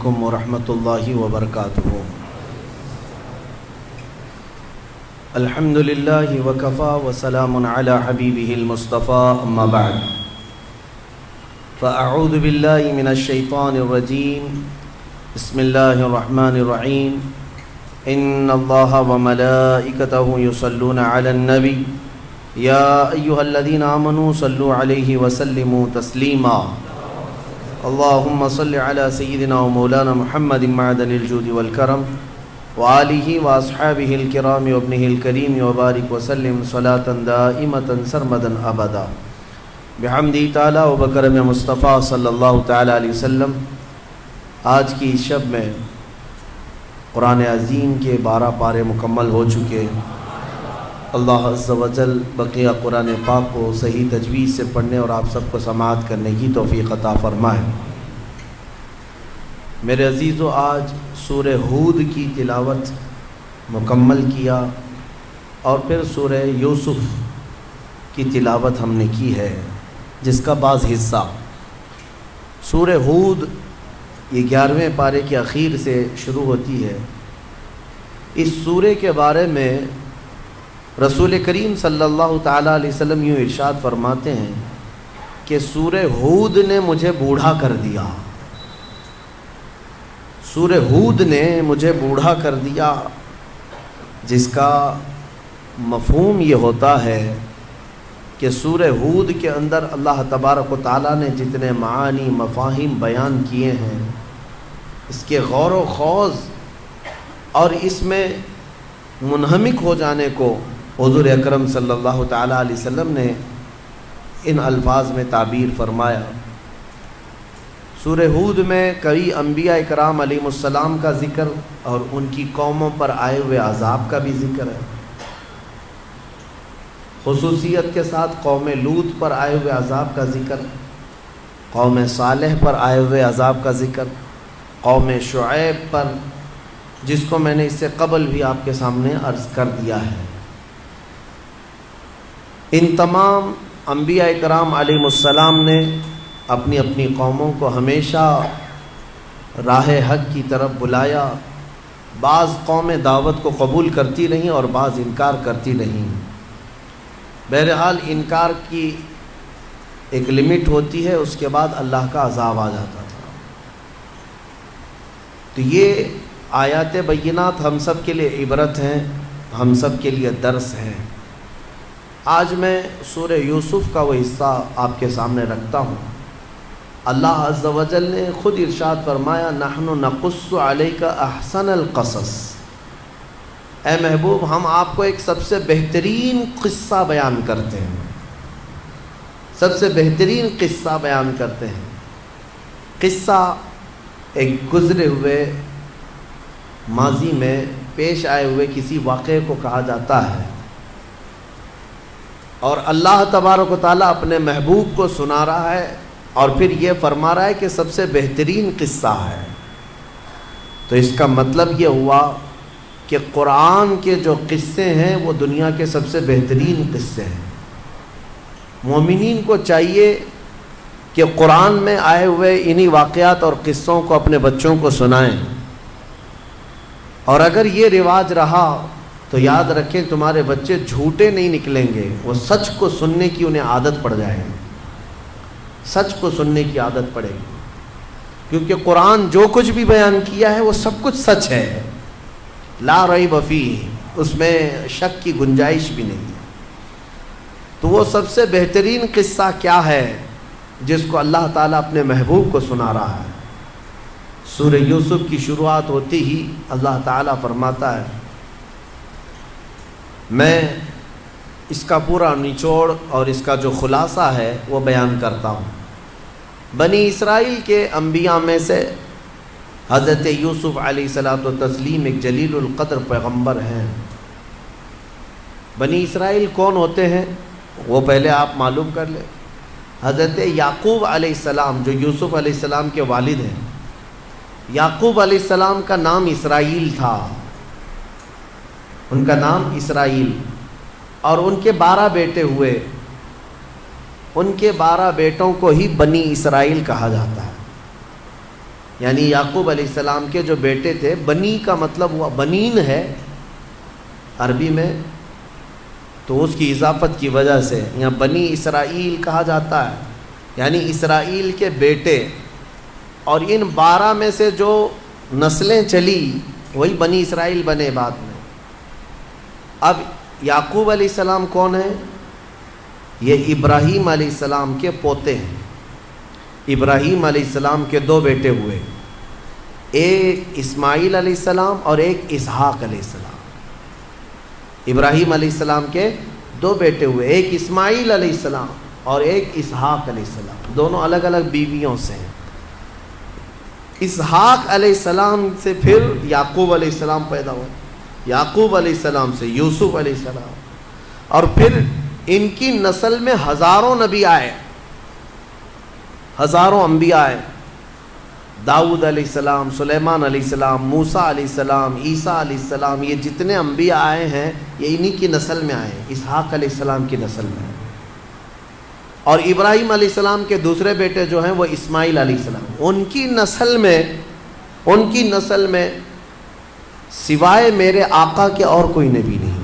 علیکم ورحمۃ اللہ وبرکاتہ۔ الحمد للہ وکفا وسلام علی حبیبہ المصطفیٰ، اما بعد فاعوذ باللہ من الشیطان الرجیم، بسم اللہ الرحمن الرحیم۔ ان اللہ وملائکتہ یصلون علی النبی یا ایہا الذین آمنوا صلوا علیہ وسلموا تسلیما۔ اللہم صل علی سیدنا و مولانا محمد معدن الجود والکرم وآلہ واصحابہ الکرام وابنہ الکریم وبارک وسلم صلاۃ دائمۃ سرمدا ابدا بحمدہ تعالی و بکرم مصطفیٰ صلی اللہ تعالی علیہ وسلم۔ آج کی شب میں قرآن عظیم کے 12 پارے مکمل ہو چکے۔ اللہ عز و جل بقیہ قرآن پاک کو صحیح تجوید سے پڑھنے اور آپ سب کو سماعت کرنے کی توفیق عطا فرمائے۔ میرے عزیزو، آج سورہ ہود کی تلاوت مکمل کیا اور پھر سورہ یوسف کی تلاوت ہم نے کی ہے، جس کا بعض حصہ سورہ ہود یہ 11ویں پارے کے اخیر سے شروع ہوتی ہے۔ اس سورہ کے بارے میں رسول کریم صلی اللہ تعالیٰ علیہ وسلم یوں ارشاد فرماتے ہیں کہ سورہ ہود نے مجھے بوڑھا کر دیا، سورہ ہود نے مجھے بوڑھا کر دیا، جس کا مفہوم یہ ہوتا ہے کہ سورہ ہود کے اندر اللہ تبارک و تعالیٰ نے جتنے معانی مفاہیم بیان کیے ہیں، اس کے غور و خوض اور اس میں منہمک ہو جانے کو حضور اکرم صلی اللہ تعالیٰ علیہ وسلم نے ان الفاظ میں تعبیر فرمایا۔ سورہ ہود میں کئی انبیاء اکرام علیہم السلام کا ذکر اور ان کی قوموں پر آئے ہوئے عذاب کا بھی ذکر ہے، خصوصیت کے ساتھ قوم لوط پر آئے ہوئے عذاب کا ذکر، قوم صالح پر آئے ہوئے عذاب کا ذکر، قوم شعیب پر، جس کو میں نے اس سے قبل بھی آپ کے سامنے عرض کر دیا ہے۔ ان تمام انبیاء اکرام علیہم السلام نے اپنی اپنی قوموں کو ہمیشہ راہ حق کی طرف بلایا۔ بعض قومیں دعوت کو قبول کرتی رہیں اور بعض انکار کرتی رہیں۔ بہرحال انکار کی ایک لمٹ ہوتی ہے، اس کے بعد اللہ کا عذاب آ جاتا تھا۔ تو یہ آیات بینات ہم سب کے لیے عبرت ہیں، ہم سب کے لیے درس ہیں۔ آج میں سورہ یوسف کا وہ حصہ آپ کے سامنے رکھتا ہوں۔ اللہ عز و جل نے خود ارشاد فرمایا، نحن نقص علیک احسن القصص۔ اے محبوب، ہم آپ کو ایک سب سے بہترین قصہ بیان کرتے ہیں، سب سے بہترین قصہ بیان کرتے ہیں۔ قصہ ایک گزرے ہوئے ماضی میں پیش آئے ہوئے کسی واقعے کو کہا جاتا ہے، اور اللہ تبارک و تعالیٰ اپنے محبوب کو سنا رہا ہے اور پھر یہ فرما رہا ہے کہ سب سے بہترین قصہ ہے۔ تو اس کا مطلب یہ ہوا کہ قرآن کے جو قصے ہیں وہ دنیا کے سب سے بہترین قصے ہیں۔ مومنین کو چاہیے کہ قرآن میں آئے ہوئے انہی واقعات اور قصوں کو اپنے بچوں کو سنائیں، اور اگر یہ رواج رہا تو یاد رکھیں تمہارے بچے جھوٹے نہیں نکلیں گے، وہ سچ کو سننے کی انہیں عادت پڑ جائے گی، سچ کو سننے کی عادت پڑے گی، کیونکہ قرآن جو کچھ بھی بیان کیا ہے وہ سب کچھ سچ ہے، لا ریب فیہ، اس میں شک کی گنجائش بھی نہیں ہے۔ تو وہ سب سے بہترین قصہ کیا ہے جس کو اللہ تعالیٰ اپنے محبوب کو سنا رہا ہے؟ سورہ یوسف کی شروعات ہوتی ہی اللہ تعالیٰ فرماتا ہے، میں اس کا پورا نچوڑ اور اس کا جو خلاصہ ہے وہ بیان کرتا ہوں۔ بنی اسرائیل کے انبیاء میں سے حضرت یوسف علیہ الصلاۃ والتسلیم ایک جلیل القدر پیغمبر ہیں۔ بنی اسرائیل کون ہوتے ہیں وہ پہلے آپ معلوم کر لیں۔ حضرت یعقوب علیہ السلام جو یوسف علیہ السلام کے والد ہیں، یعقوب علیہ السلام کا نام اسرائیل تھا، ان کا نام اسرائیل، اور ان کے 12 بیٹے ہوئے، ان کے 12 بیٹوں کو ہی بنی اسرائیل کہا جاتا ہے۔ یعنی یعقوب علیہ السلام کے جو بیٹے تھے، بنی کا مطلب ہوا بنین ہے عربی میں، تو اس کی اضافت کی وجہ سے یہاں بنی اسرائیل کہا جاتا ہے، یعنی اسرائیل کے بیٹے، اور ان 12 میں سے جو نسلیں چلی وہی بنی اسرائیل بنے بعد میں۔ اب یعقوب علیہ السلام کون ہیں؟ یہ ابراہیم علیہ السلام کے پوتے ہیں۔ ابراہیم علیہ السلام کے 2 بیٹے ہوئے، ایک اسماعیل علیہ السلام اور ایک اسحاق علیہ السلام۔ ابراہیم علیہ السلام کے 2 بیٹے ہوئے، ایک اسماعیل علیہ السلام اور ایک اسحاق علیہ السلام، دونوں الگ الگ بیویوں سے ہیں۔ اسحاق علیہ السلام سے پھر یعقوب علیہ السلام پیدا ہوئے، یعقوب علیہ السلام سے یوسف علیہ السلام، اور پھر ان کی نسل میں ہزاروں نبی آئے، ہزاروں انبیاء آئے، داؤد علیہ السلام، سلیمان علیہ السلام، موسیٰ علیہ السلام، عیسیٰ علیہ السلام، یہ جتنے انبیاء آئے ہیں یہ انہی کی نسل میں آئے، اسحاق علیہ السلام کی نسل میں۔ اور ابراہیم علیہ السلام کے دوسرے بیٹے جو ہیں وہ اسماعیل علیہ السلام، ان کی نسل میں سوائے میرے آقا کے اور کوئی نبی نہیں۔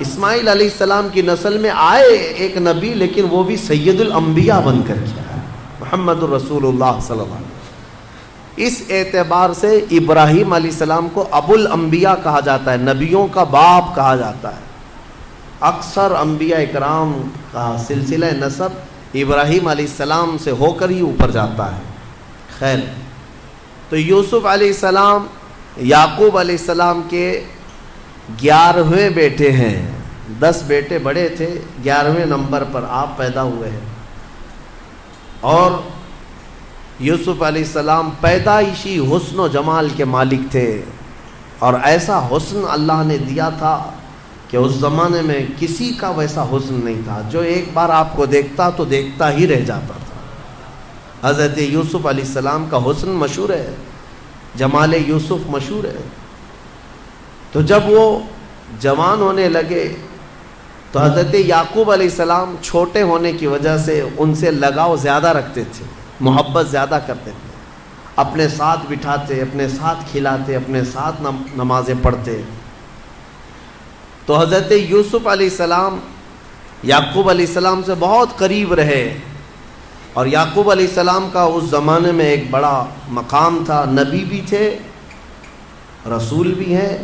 اسماعیل علیہ السلام کی نسل میں آئے ایک نبی، لیکن وہ بھی سید الانبیاء بن کر کیا ہے، محمد الرسول اللہ صلی اللہ علیہ وسلم۔ اس اعتبار سے ابراہیم علیہ السلام کو ابو الانبیاء کہا جاتا ہے، نبیوں کا باپ کہا جاتا ہے۔ اکثر انبیاء اکرام کا سلسلہ نسب ابراہیم علیہ السلام سے ہو کر ہی اوپر جاتا ہے۔ خیر، تو یوسف علیہ السلام یعقوب علیہ السلام کے 11ویں بیٹے ہیں۔ 10 بیٹے بڑے تھے، 11ویں نمبر پر آپ پیدا ہوئے ہیں۔ اور یوسف علیہ السلام پیدائشی حسن و جمال کے مالک تھے، اور ایسا حسن اللہ نے دیا تھا کہ اس زمانے میں کسی کا ویسا حسن نہیں تھا، جو ایک بار آپ کو دیکھتا تو دیکھتا ہی رہ جاتا تھا۔ حضرت یوسف علیہ السلام کا حسن مشہور ہے، جمال یوسف مشہور ہے۔ تو جب وہ جوان ہونے لگے تو حضرت یعقوب علیہ السلام چھوٹے ہونے کی وجہ سے ان سے لگاؤ زیادہ رکھتے تھے، محبت زیادہ کرتے تھے، اپنے ساتھ بٹھاتے، اپنے ساتھ کھلاتے، اپنے ساتھ نمازیں پڑھتے۔ تو حضرت یوسف علیہ السلام یعقوب علیہ السلام سے بہت قریب رہے، اور یعقوب علیہ السلام کا اس زمانے میں ایک بڑا مقام تھا، نبی بھی تھے، رسول بھی ہیں،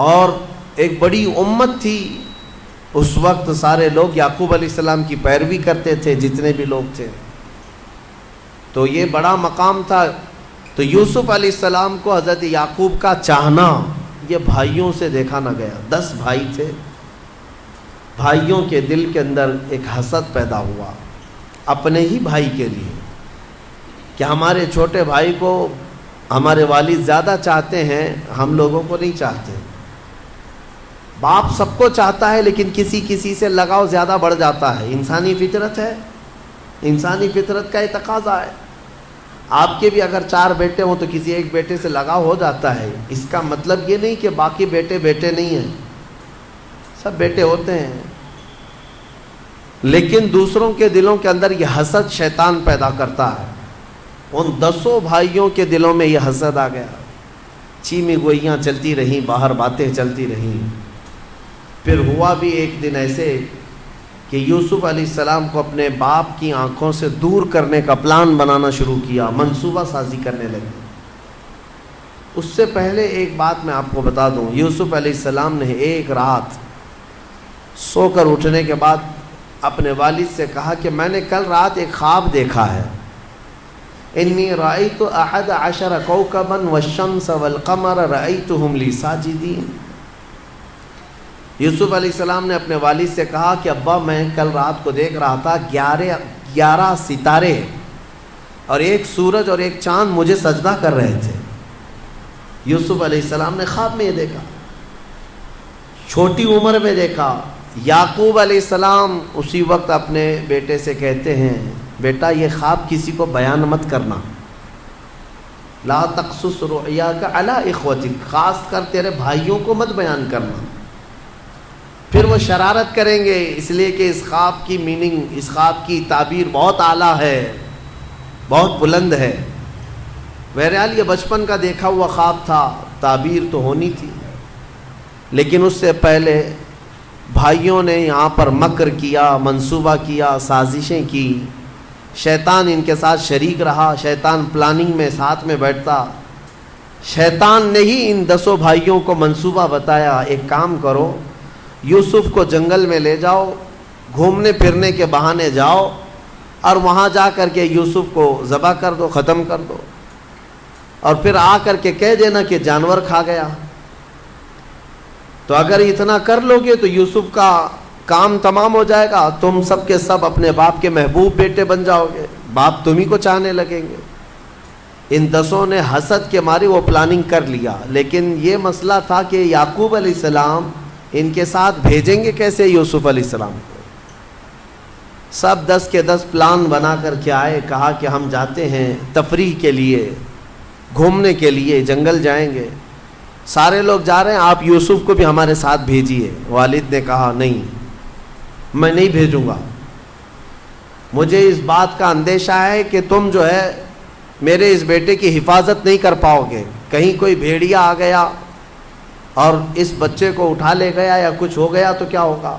اور ایک بڑی امت تھی۔ اس وقت سارے لوگ یعقوب علیہ السلام کی پیروی کرتے تھے، جتنے بھی لوگ تھے، تو یہ بڑا مقام تھا۔ تو یوسف علیہ السلام کو حضرت یعقوب کا چاہنا یہ بھائیوں سے دیکھا نہ گیا۔ 10 بھائی تھے، بھائیوں کے دل کے اندر ایک حسد پیدا ہوا اپنے ہی بھائی کے لیے، کہ ہمارے چھوٹے بھائی کو ہمارے والد زیادہ چاہتے ہیں، ہم لوگوں کو نہیں چاہتے۔ باپ سب کو چاہتا ہے، لیکن کسی سے لگاؤ زیادہ بڑھ جاتا ہے، انسانی فطرت ہے، انسانی فطرت کا یہ تقاضا ہے۔ آپ کے بھی اگر 4 بیٹے ہوں تو کسی ایک بیٹے سے لگاؤ ہو جاتا ہے۔ اس کا مطلب یہ نہیں کہ باقی بیٹے نہیں ہیں، سب بیٹے ہوتے ہیں، لیکن دوسروں کے دلوں کے اندر یہ حسد شیطان پیدا کرتا ہے۔ ان 10 بھائیوں کے دلوں میں یہ حسد آ گیا، چیمی گوئیاں چلتی رہیں، باہر باتیں چلتی رہیں۔ پھر ہوا بھی ایک دن ایسے کہ یوسف علیہ السلام کو اپنے باپ کی آنکھوں سے دور کرنے کا پلان بنانا شروع کیا، منصوبہ سازی کرنے لگے۔ اس سے پہلے ایک بات میں آپ کو بتا دوں، یوسف علیہ السلام نے ایک رات سو کر اٹھنے کے بعد اپنے والد سے کہا کہ میں نے کل رات ایک خواب دیکھا ہے، انی رأیت 11 کوكبا والشمس والقمر رأیتهم لی ساجدین۔ یوسف علیہ السلام نے اپنے والد سے کہا کہ ابا میں کل رات کو دیکھ رہا تھا 11 ستارے اور ایک سورج اور ایک چاند مجھے سجدہ کر رہے تھے۔ یوسف علیہ السلام نے خواب میں یہ دیکھا، چھوٹی عمر میں دیکھا۔ یعقوب علیہ السلام اسی وقت اپنے بیٹے سے کہتے ہیں، بیٹا یہ خواب کسی کو بیان مت کرنا، لا تقصص رؤیاک علی اخوتک، خاص کر تیرے بھائیوں کو مت بیان کرنا، پھر وہ شرارت کریں گے، اس لیے کہ اس خواب کی میننگ، اس خواب کی تعبیر بہت اعلیٰ ہے، بہت بلند ہے۔ بہرحال یہ بچپن کا دیکھا ہوا خواب تھا، تعبیر تو ہونی تھی، لیکن اس سے پہلے بھائیوں نے یہاں پر مکر کیا، منصوبہ کیا، سازشیں کی، شیطان ان کے ساتھ شریک رہا، شیطان پلاننگ میں ساتھ میں بیٹھتا۔ شیطان نے ہی ان 10 بھائیوں کو منصوبہ بتایا، ایک کام کرو، یوسف کو جنگل میں لے جاؤ، گھومنے پھرنے کے بہانے جاؤ، اور وہاں جا کر کے یوسف کو ذبح کر دو، ختم کر دو، اور پھر آ کر کے کہہ دینا کہ جانور کھا گیا۔ تو اگر اتنا کر لو گے تو یوسف کا کام تمام ہو جائے گا، تم سب کے سب اپنے باپ کے محبوب بیٹے بن جاؤ گے، باپ تم ہی کو چاہنے لگیں گے۔ ان 10 نے حسد کے مارے وہ پلاننگ کر لیا، لیکن یہ مسئلہ تھا کہ یعقوب علیہ السلام ان کے ساتھ بھیجیں گے کیسے یوسف علیہ السلام کو۔ سب 10 کے 10 پلان بنا کر کے آئے، کہا کہ ہم جاتے ہیں تفریح کے لیے، گھومنے کے لیے، جنگل جائیں گے۔ سارے لوگ جا رہے ہیں، آپ یوسف کو بھی ہمارے ساتھ بھیجیے۔ والد نے کہا نہیں، میں نہیں بھیجوں گا، مجھے اس بات کا اندیشہ ہے کہ تم جو ہے میرے اس بیٹے کی حفاظت نہیں کر پاؤ گے، کہیں کوئی بھیڑیا آ گیا اور اس بچے کو اٹھا لے گیا یا کچھ ہو گیا تو کیا ہوگا۔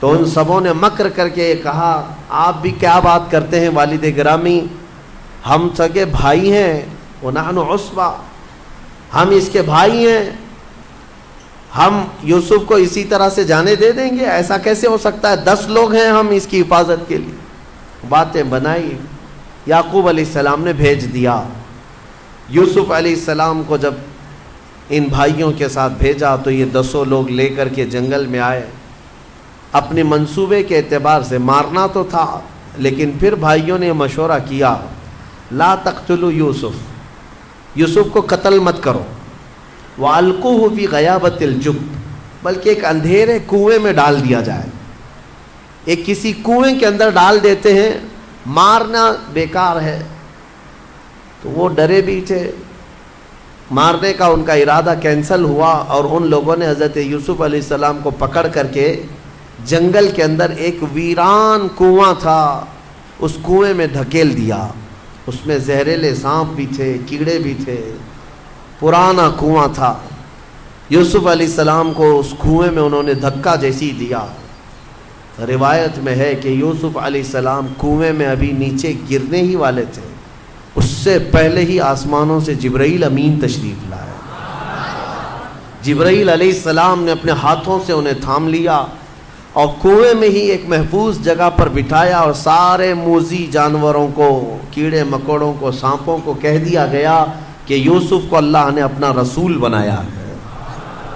تو ان سبوں نے مکر کر کے کہا، آپ بھی کیا بات کرتے ہیں والد گرامی، ہم سگے بھائی ہیں، وَنَحْنُ عُصْبَةٌ، ہم اس کے بھائی ہیں، ہم یوسف کو اسی طرح سے جانے دے دیں گے؟ ایسا کیسے ہو سکتا ہے، 10 لوگ ہیں ہم اس کی حفاظت کے لیے۔ باتیں بنائی، یعقوب علیہ السلام نے بھیج دیا۔ یوسف علیہ السلام کو جب ان بھائیوں کے ساتھ بھیجا تو یہ 10 لوگ لے کر کے جنگل میں آئے۔ اپنے منصوبے کے اعتبار سے مارنا تو تھا، لیکن پھر بھائیوں نے مشورہ کیا، لا تقتلوا یوسف، یوسف کو قتل مت کرو، وَأَلْقُوهُ فِي غَيَابَةِ الْجُبِّ، بلکہ ایک اندھیرے کنویں میں ڈال دیا جائے، ایک کسی کنویں کے اندر ڈال دیتے ہیں، مارنا بیکار ہے۔ تو وہ ڈرے بھی تھے، مارنے کا ان کا ارادہ کینسل ہوا، اور ان لوگوں نے حضرت یوسف علیہ السلام کو پکڑ کر کے جنگل کے اندر ایک ویران کنواں تھا، اس کنویں میں دھکیل دیا۔ اس میں زہریلے سانپ بھی تھے، کیڑے بھی تھے، پرانا کنواں تھا۔ یوسف علیہ السلام کو اس کنویں میں انہوں نے دھکا جیسی دیا۔ روایت میں ہے کہ یوسف علیہ السلام کنویں میں ابھی نیچے گرنے ہی والے تھے، اس سے پہلے ہی آسمانوں سے جبرائیل امین تشریف لائے۔ جبرائیل علیہ السلام نے اپنے ہاتھوں سے انہیں تھام لیا اور کنویں میں ہی ایک محفوظ جگہ پر بٹھایا، اور سارے موذی جانوروں کو، کیڑے مکوڑوں کو، سانپوں کو کہہ دیا گیا کہ یوسف کو اللہ نے اپنا رسول بنایا ہے،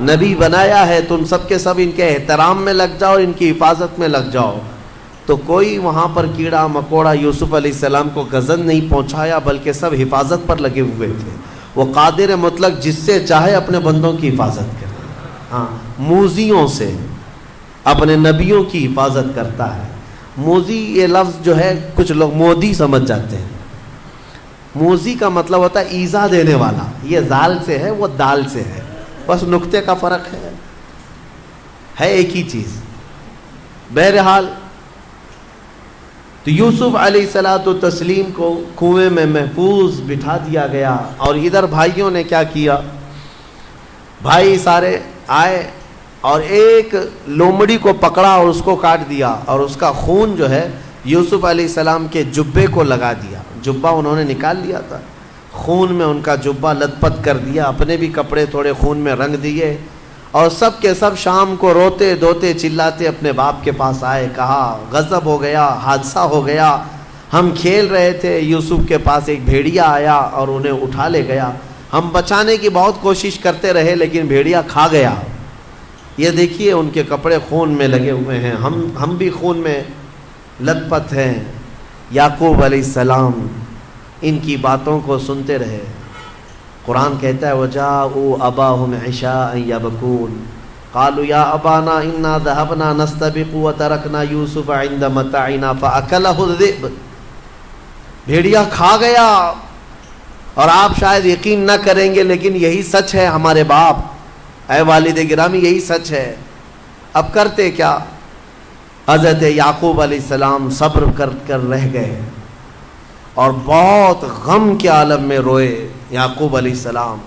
نبی بنایا ہے، تم سب کے سب ان کے احترام میں لگ جاؤ، ان کی حفاظت میں لگ جاؤ۔ تو کوئی وہاں پر کیڑا مکوڑا یوسف علیہ السلام کو غضب نہیں پہنچایا، بلکہ سب حفاظت پر لگے ہوئے تھے۔ وہ قادر مطلق جس سے چاہے اپنے بندوں کی حفاظت کرے، ہاں، موذیوں سے اپنے نبیوں کی حفاظت کرتا ہے۔ موذی یہ لفظ جو ہے کچھ لوگ مودی سمجھ جاتے ہیں، موذی کا مطلب ہوتا ہے ایذا دینے والا، یہ زال سے ہے، وہ دال سے ہے، بس نقطے کا فرق ہے ایک ہی چیز۔ بہرحال تو یوسف علیہ الصلوۃ والتسلیم کو کنویں میں محفوظ بٹھا دیا گیا، اور ادھر بھائیوں نے کیا کیا، بھائی سارے آئے اور ایک لومڑی کو پکڑا اور اس کو کاٹ دیا، اور اس کا خون جو ہے یوسف علیہ السلام کے جبے کو لگا دیا۔ جبہ انہوں نے نکال لیا تھا، خون میں ان کا جبہ لت پت کر دیا، اپنے بھی کپڑے تھوڑے خون میں رنگ دیے، اور سب کے سب شام کو روتے دھوتے چلاتے اپنے باپ کے پاس آئے۔ کہا غضب ہو گیا، حادثہ ہو گیا، ہم کھیل رہے تھے، یوسف کے پاس ایک بھیڑیا آیا اور انہیں اٹھا لے گیا، ہم بچانے کی بہت کوشش کرتے رہے لیکن بھیڑیا کھا گیا، یہ دیکھیے ان کے کپڑے خون میں لگے ہوئے ہیں، ہم بھی خون میں لت پت ہیں۔ یعقوب علیہ السلام ان کی باتوں کو سنتے رہے۔ قرآن کہتا ہے وَجَاءُوا أَبَاهُمْ عِشَاءً يَبْكُونَ قَالُوا يَا أَبَانَا إِنَّا ذَهَبْنَا نَسْتَبِقُ وَتَرَكْنَا يُوسُفَ عِندَ مَتَاعِنَا فَأَكَلَهُ الذِّئْبُ، بھیڑیا کھا گیا، اور آپ شاید یقین نہ کریں گے لیکن یہی سچ ہے ہمارے باپ، اے والد گرامی یہی سچ ہے۔ اب کرتے کیا؟ حضرت یعقوب علیہ السلام صبر کر رہ گئے، اور بہت غم کے عالم میں روئے یعقوب علیہ السلام،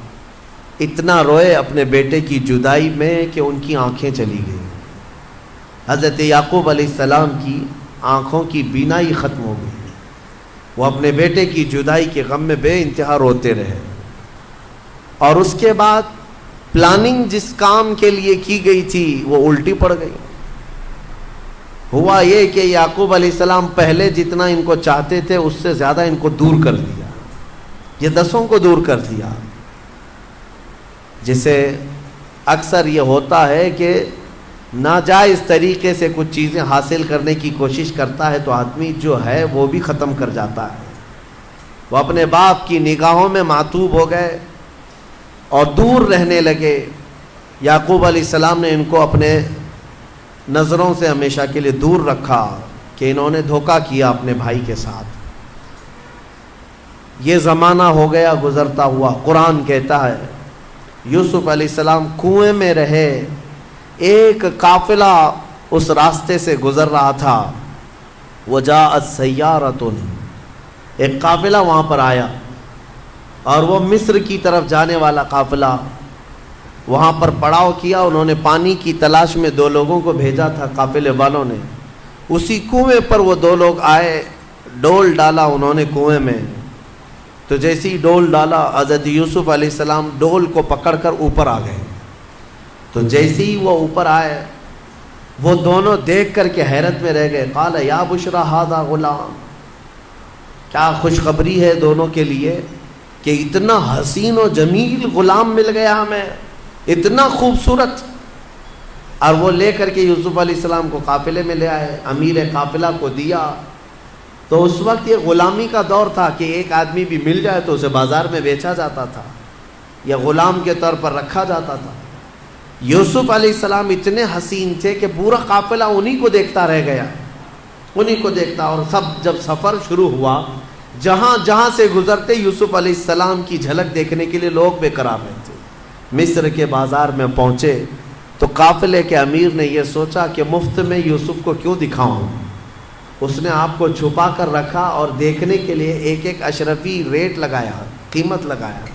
اتنا روئے اپنے بیٹے کی جدائی میں کہ ان کی آنکھیں چلی گئیں۔ حضرت یعقوب علیہ السلام کی آنکھوں کی بینائی ختم ہو گئی، وہ اپنے بیٹے کی جدائی کے غم میں بے انتہا روتے رہے۔ اور اس کے بعد پلاننگ جس کام کے لیے کی گئی تھی وہ الٹی پڑ گئی۔ ہوا یہ کہ یعقوب علیہ السلام پہلے جتنا ان کو چاہتے تھے اس سے زیادہ ان کو دور کر دیا، یہ 10 کو دور کر دیا۔ جسے اکثر یہ ہوتا ہے کہ ناجائز طریقے سے کچھ چیزیں حاصل کرنے کی کوشش کرتا ہے تو آدمی جو ہے وہ بھی ختم کر جاتا ہے۔ وہ اپنے باپ کی نگاہوں میں معتوب ہو گئے اور دور رہنے لگے۔ یعقوب علیہ السلام نے ان کو اپنے نظروں سے ہمیشہ کے لیے دور رکھا کہ انہوں نے دھوکہ کیا اپنے بھائی کے ساتھ۔ یہ زمانہ ہو گیا گزرتا ہوا، قرآن کہتا ہے یوسف علیہ السلام کنویں میں رہے، ایک قافلہ اس راستے سے گزر رہا تھا، وجاءت سیارۃ، ایک قافلہ وہاں پر آیا اور وہ مصر کی طرف جانے والا قافلہ وہاں پر پڑاؤ کیا۔ انہوں نے پانی کی تلاش میں 2 لوگوں کو بھیجا تھا قافلے والوں نے، اسی کنویں پر وہ 2 لوگ آئے، ڈول ڈالا انہوں نے کنویں میں، تو جیسے ہی ڈول ڈالا حضرت یوسف علیہ السلام ڈول کو پکڑ کر اوپر آ گئے۔ تو جیسے ہی وہ اوپر آئے وہ دونوں دیکھ کر کے حیرت میں رہ گئے۔ قال یا بشرا ھذا غلام، کیا خوشخبری ہے دونوں کے لیے کہ اتنا حسین و جمیل غلام مل گیا ہمیں، اتنا خوبصورت۔ اور وہ لے کر کے یوسف علیہ السلام کو قافلے میں لے آئے، امیر قافلہ کو دیا۔ تو اس وقت یہ غلامی کا دور تھا کہ ایک آدمی بھی مل جائے تو اسے بازار میں بیچا جاتا تھا یا غلام کے طور پر رکھا جاتا تھا۔ یوسف علیہ السلام اتنے حسین تھے کہ پورا قافلہ انہی کو دیکھتا رہ گیا، انہی کو دیکھتا۔ اور سب جب سفر شروع ہوا، جہاں جہاں سے گزرتے یوسف علیہ السلام کی جھلک دیکھنے کے لیے لوگ بے قرار رہتے۔ مصر کے بازار میں پہنچے تو قافلے کے امیر نے یہ سوچا کہ مفت میں یوسف کو کیوں دکھاؤں۔ اس نے آپ کو چھپا کر رکھا اور دیکھنے کے لیے ایک ایک اشرفی ریٹ لگایا، قیمت لگایا،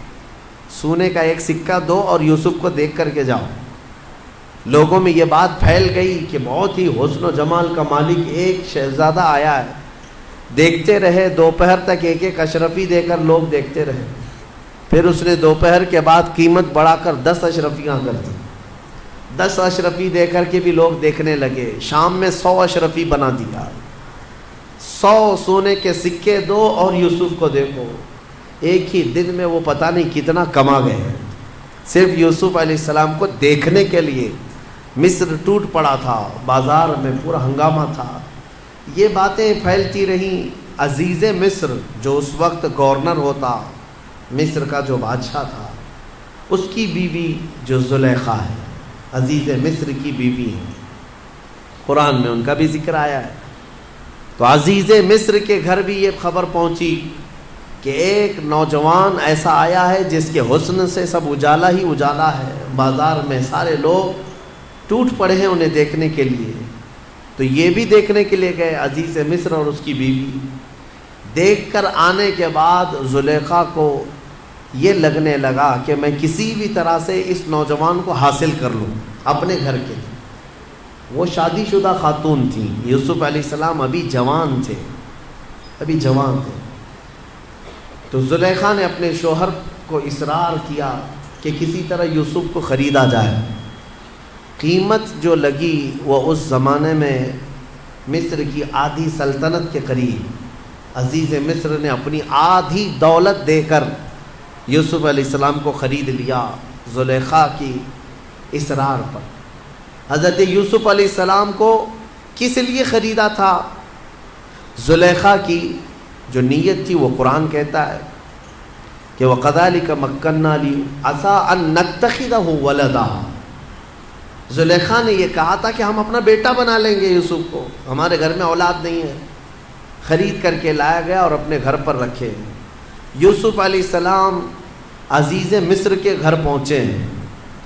سونے کا 1 سکہ دو اور یوسف کو دیکھ کر کے جاؤ۔ لوگوں میں یہ بات پھیل گئی کہ بہت ہی حسن و جمال کا مالک ایک شہزادہ آیا ہے۔ دیکھتے رہے دوپہر تک، ایک ایک اشرفی دے کر لوگ دیکھتے رہے۔ پھر اس نے دوپہر کے بعد قیمت بڑھا کر 10 اشرفیاں کر دی۔ 10 اشرفی دے کر کے بھی لوگ دیکھنے لگے۔ شام میں 100 اشرفی بنا دیا، 100 سونے کے سکے دو اور یوسف کو دیکھو۔ ایک ہی دن میں وہ پتہ نہیں کتنا کما گئے، صرف یوسف علیہ السلام کو دیکھنے کے لیے۔ مصر ٹوٹ پڑا تھا، بازار میں پورا ہنگامہ تھا۔ یہ باتیں پھیلتی رہیں۔ عزیز مصر جو اس وقت گورنر ہوتا، مصر کا جو بادشاہ تھا، اس کی بیوی جو زلیخا ہے، عزیز مصر کی بیوی ہے، قرآن میں ان کا بھی ذکر آیا ہے۔ تو عزیز مصر کے گھر بھی یہ خبر پہنچی کہ ایک نوجوان ایسا آیا ہے جس کے حسن سے سب اجالا ہی اجالا ہے، بازار میں سارے لوگ ٹوٹ پڑے ہیں انہیں دیکھنے کے لیے۔ تو یہ بھی دیکھنے کے لیے گئے، عزیز مصر اور اس کی بیوی۔ دیکھ کر آنے کے بعد زلیخا کو یہ لگنے لگا کہ میں کسی بھی طرح سے اس نوجوان کو حاصل کر لوں اپنے گھر کے لیے۔ وہ شادی شدہ خاتون تھیں، یوسف علیہ السلام ابھی جوان تھے، ابھی جوان تھے۔ تو زلیخا نے اپنے شوہر کو اصرار کیا کہ کسی طرح یوسف کو خریدا جائے۔ قیمت جو لگی وہ اس زمانے میں مصر کی آدھی سلطنت کے قریب۔ عزیز مصر نے اپنی آدھی دولت دے کر یوسف علیہ السلام کو خرید لیا زلیخا کی اصرار پر۔ حضرت یوسف علیہ السلام کو کس لیے خریدا تھا؟ زلیخا کی جو نیت تھی وہ قرآن کہتا ہے کہ وَقَذَلِكَ مَكَّنَّا عَسَىٰ أَن نَتَّخِذَهُ وَلَدًا۔ زلیخا نے یہ کہا تھا کہ ہم اپنا بیٹا بنا لیں گے یوسف کو، ہمارے گھر میں اولاد نہیں ہے۔ خرید کر کے لایا گیا اور اپنے گھر پر رکھے۔ یوسف علیہ السلام عزیز مصر کے گھر پہنچے ہیں۔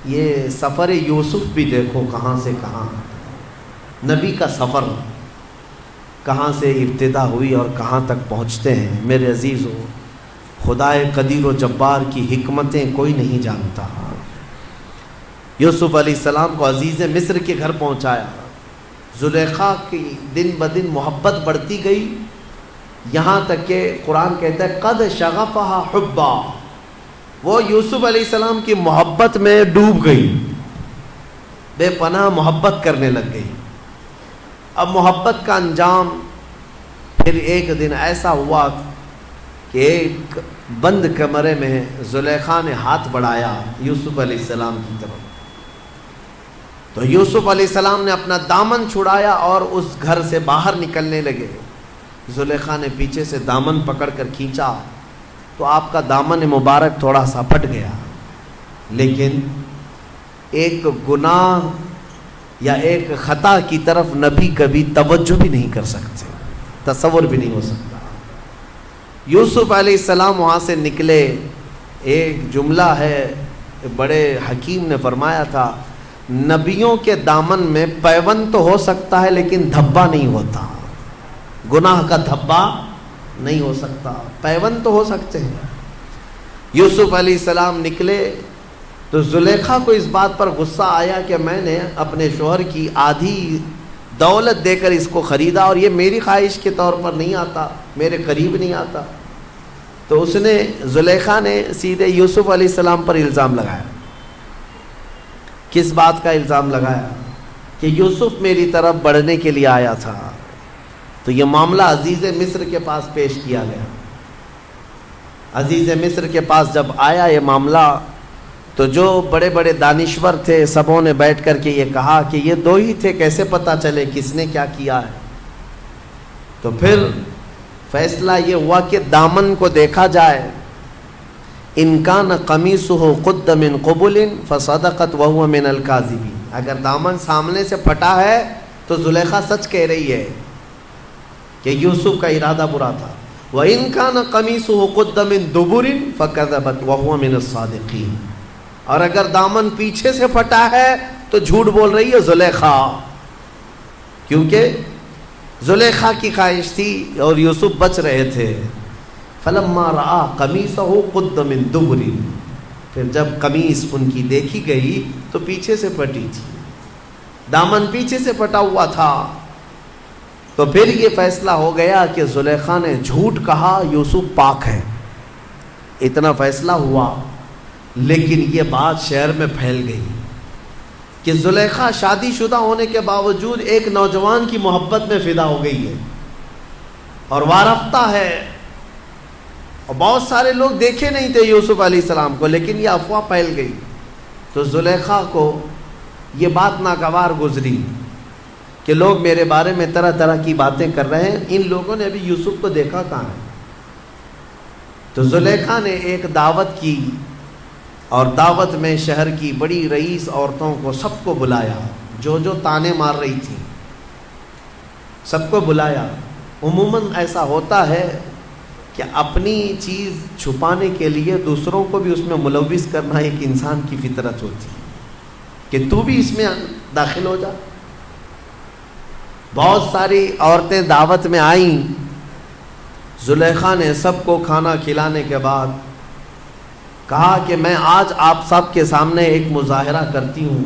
یہ سفر یوسف بھی دیکھو کہاں سے کہاں، نبی کا سفر۔ کہاں سے ابتدا ہوئی اور کہاں تک پہنچتے ہیں۔ میرے عزیزو، خدائے قدیر و جبار کی حکمتیں کوئی نہیں جانتا۔ یوسف علیہ السلام کو عزیز مصر کے گھر پہنچایا، زلیخا کی دن بدن محبت بڑھتی گئی، یہاں تک کہ قرآن کہتا ہے قد شغفہا حبا، وہ یوسف علیہ السلام کی محبت میں ڈوب گئی، بے پناہ محبت کرنے لگ گئی۔ اب محبت کا انجام پھر ایک دن ایسا ہوا کہ ایک بند کمرے میں زلیخا نے ہاتھ بڑھایا یوسف علیہ السلام کی طرف، تو یوسف علیہ السلام نے اپنا دامن چھڑایا اور اس گھر سے باہر نکلنے لگے۔ زلیخا نے پیچھے سے دامن پکڑ کر کھینچا تو آپ کا دامن مبارک تھوڑا سا پھٹ گیا، لیکن ایک گناہ یا ایک خطا کی طرف نبی کبھی توجہ بھی نہیں کر سکتے، تصور بھی نہیں ہو سکتا۔ یوسف علیہ السلام وہاں سے نکلے، ایک جملہ ہے بڑے حکیم نے فرمایا تھا، نبیوں کے دامن میں پیوند تو ہو سکتا ہے لیکن دھبا نہیں ہوتا، گناہ کا دھبا نہیں ہو سکتا، پیوند تو ہو سکتے ہیں۔ یوسف علیہ السلام نکلے تو زلیخا کو اس بات پر غصہ آیا کہ میں نے اپنے شوہر کی آدھی دولت دے کر اس کو خریدا اور یہ میری خواہش کے طور پر نہیں آتا، میرے قریب نہیں آتا۔ تو اس نے، زلیخا نے سیدھے یوسف علیہ السلام پر الزام لگایا۔ کس بات کا الزام لگایا؟ کہ یوسف میری طرف بڑھنے کے لیے آیا تھا۔ تو یہ معاملہ عزیز مصر کے پاس پیش کیا گیا۔ عزیز مصر کے پاس جب آیا یہ معاملہ، تو جو بڑے بڑے دانشور تھے سبوں نے بیٹھ کر کے یہ کہا کہ یہ دو ہی تھے، کیسے پتہ چلے کس نے کیا کیا ہے؟ تو پھر فیصلہ یہ ہوا کہ دامن کو دیکھا جائے، ان کان قمیصہ قد من قبل فصدقت وہو من الکاذبین، اگر دامن سامنے سے پھٹا ہے تو زلیخا سچ کہہ رہی ہے کہ یوسف کا ارادہ برا تھا، وَإِن كَانَ قَمِيصُهُ قُدَّ مِن دُبُرٍ فَكَذَبَتْ وَهُوَ مِنَ الصَّادِقِينَ، اور اگر دامن پیچھے سے پھٹا ہے تو جھوٹ بول رہی ہے زلیخا، کیونکہ زلیخا کی خواہش تھی اور یوسف بچ رہے تھے۔ فَلَمَّا رَآ قَمِيصَهُ قُدَّ مِن دُبُرٍ، پھر جب قمیص ان کی دیکھی گئی تو پیچھے سے پھٹی تھی، دامن پیچھے سے پھٹا ہوا تھا۔ تو پھر یہ فیصلہ ہو گیا کہ زلیخا نے جھوٹ کہا، یوسف پاک ہے، اتنا فیصلہ ہوا۔ لیکن یہ بات شہر میں پھیل گئی کہ زلیخا شادی شدہ ہونے کے باوجود ایک نوجوان کی محبت میں فدا ہو گئی ہے اور وارفتہ ہے، اور بہت سارے لوگ دیکھے نہیں تھے یوسف علیہ السلام کو، لیکن یہ افواہ پھیل گئی۔ تو زلیخا کو یہ بات ناگوار گزری کہ لوگ میرے بارے میں طرح طرح کی باتیں کر رہے ہیں، ان لوگوں نے ابھی یوسف کو دیکھا کہاں ہے؟ تو زلیخا نے ایک دعوت کی، اور دعوت میں شہر کی بڑی رئیس عورتوں کو سب کو بلایا، جو جو تانے مار رہی تھی سب کو بلایا۔ عموماً ایسا ہوتا ہے کہ اپنی چیز چھپانے کے لیے دوسروں کو بھی اس میں ملوث کرنا ایک انسان کی فطرت ہوتی ہے کہ تو بھی اس میں داخل ہو جا۔ بہت ساری عورتیں دعوت میں آئیں، زلیخا نے سب کو کھانا کھلانے کے بعد کہا کہ میں آج آپ سب کے سامنے ایک مظاہرہ کرتی ہوں۔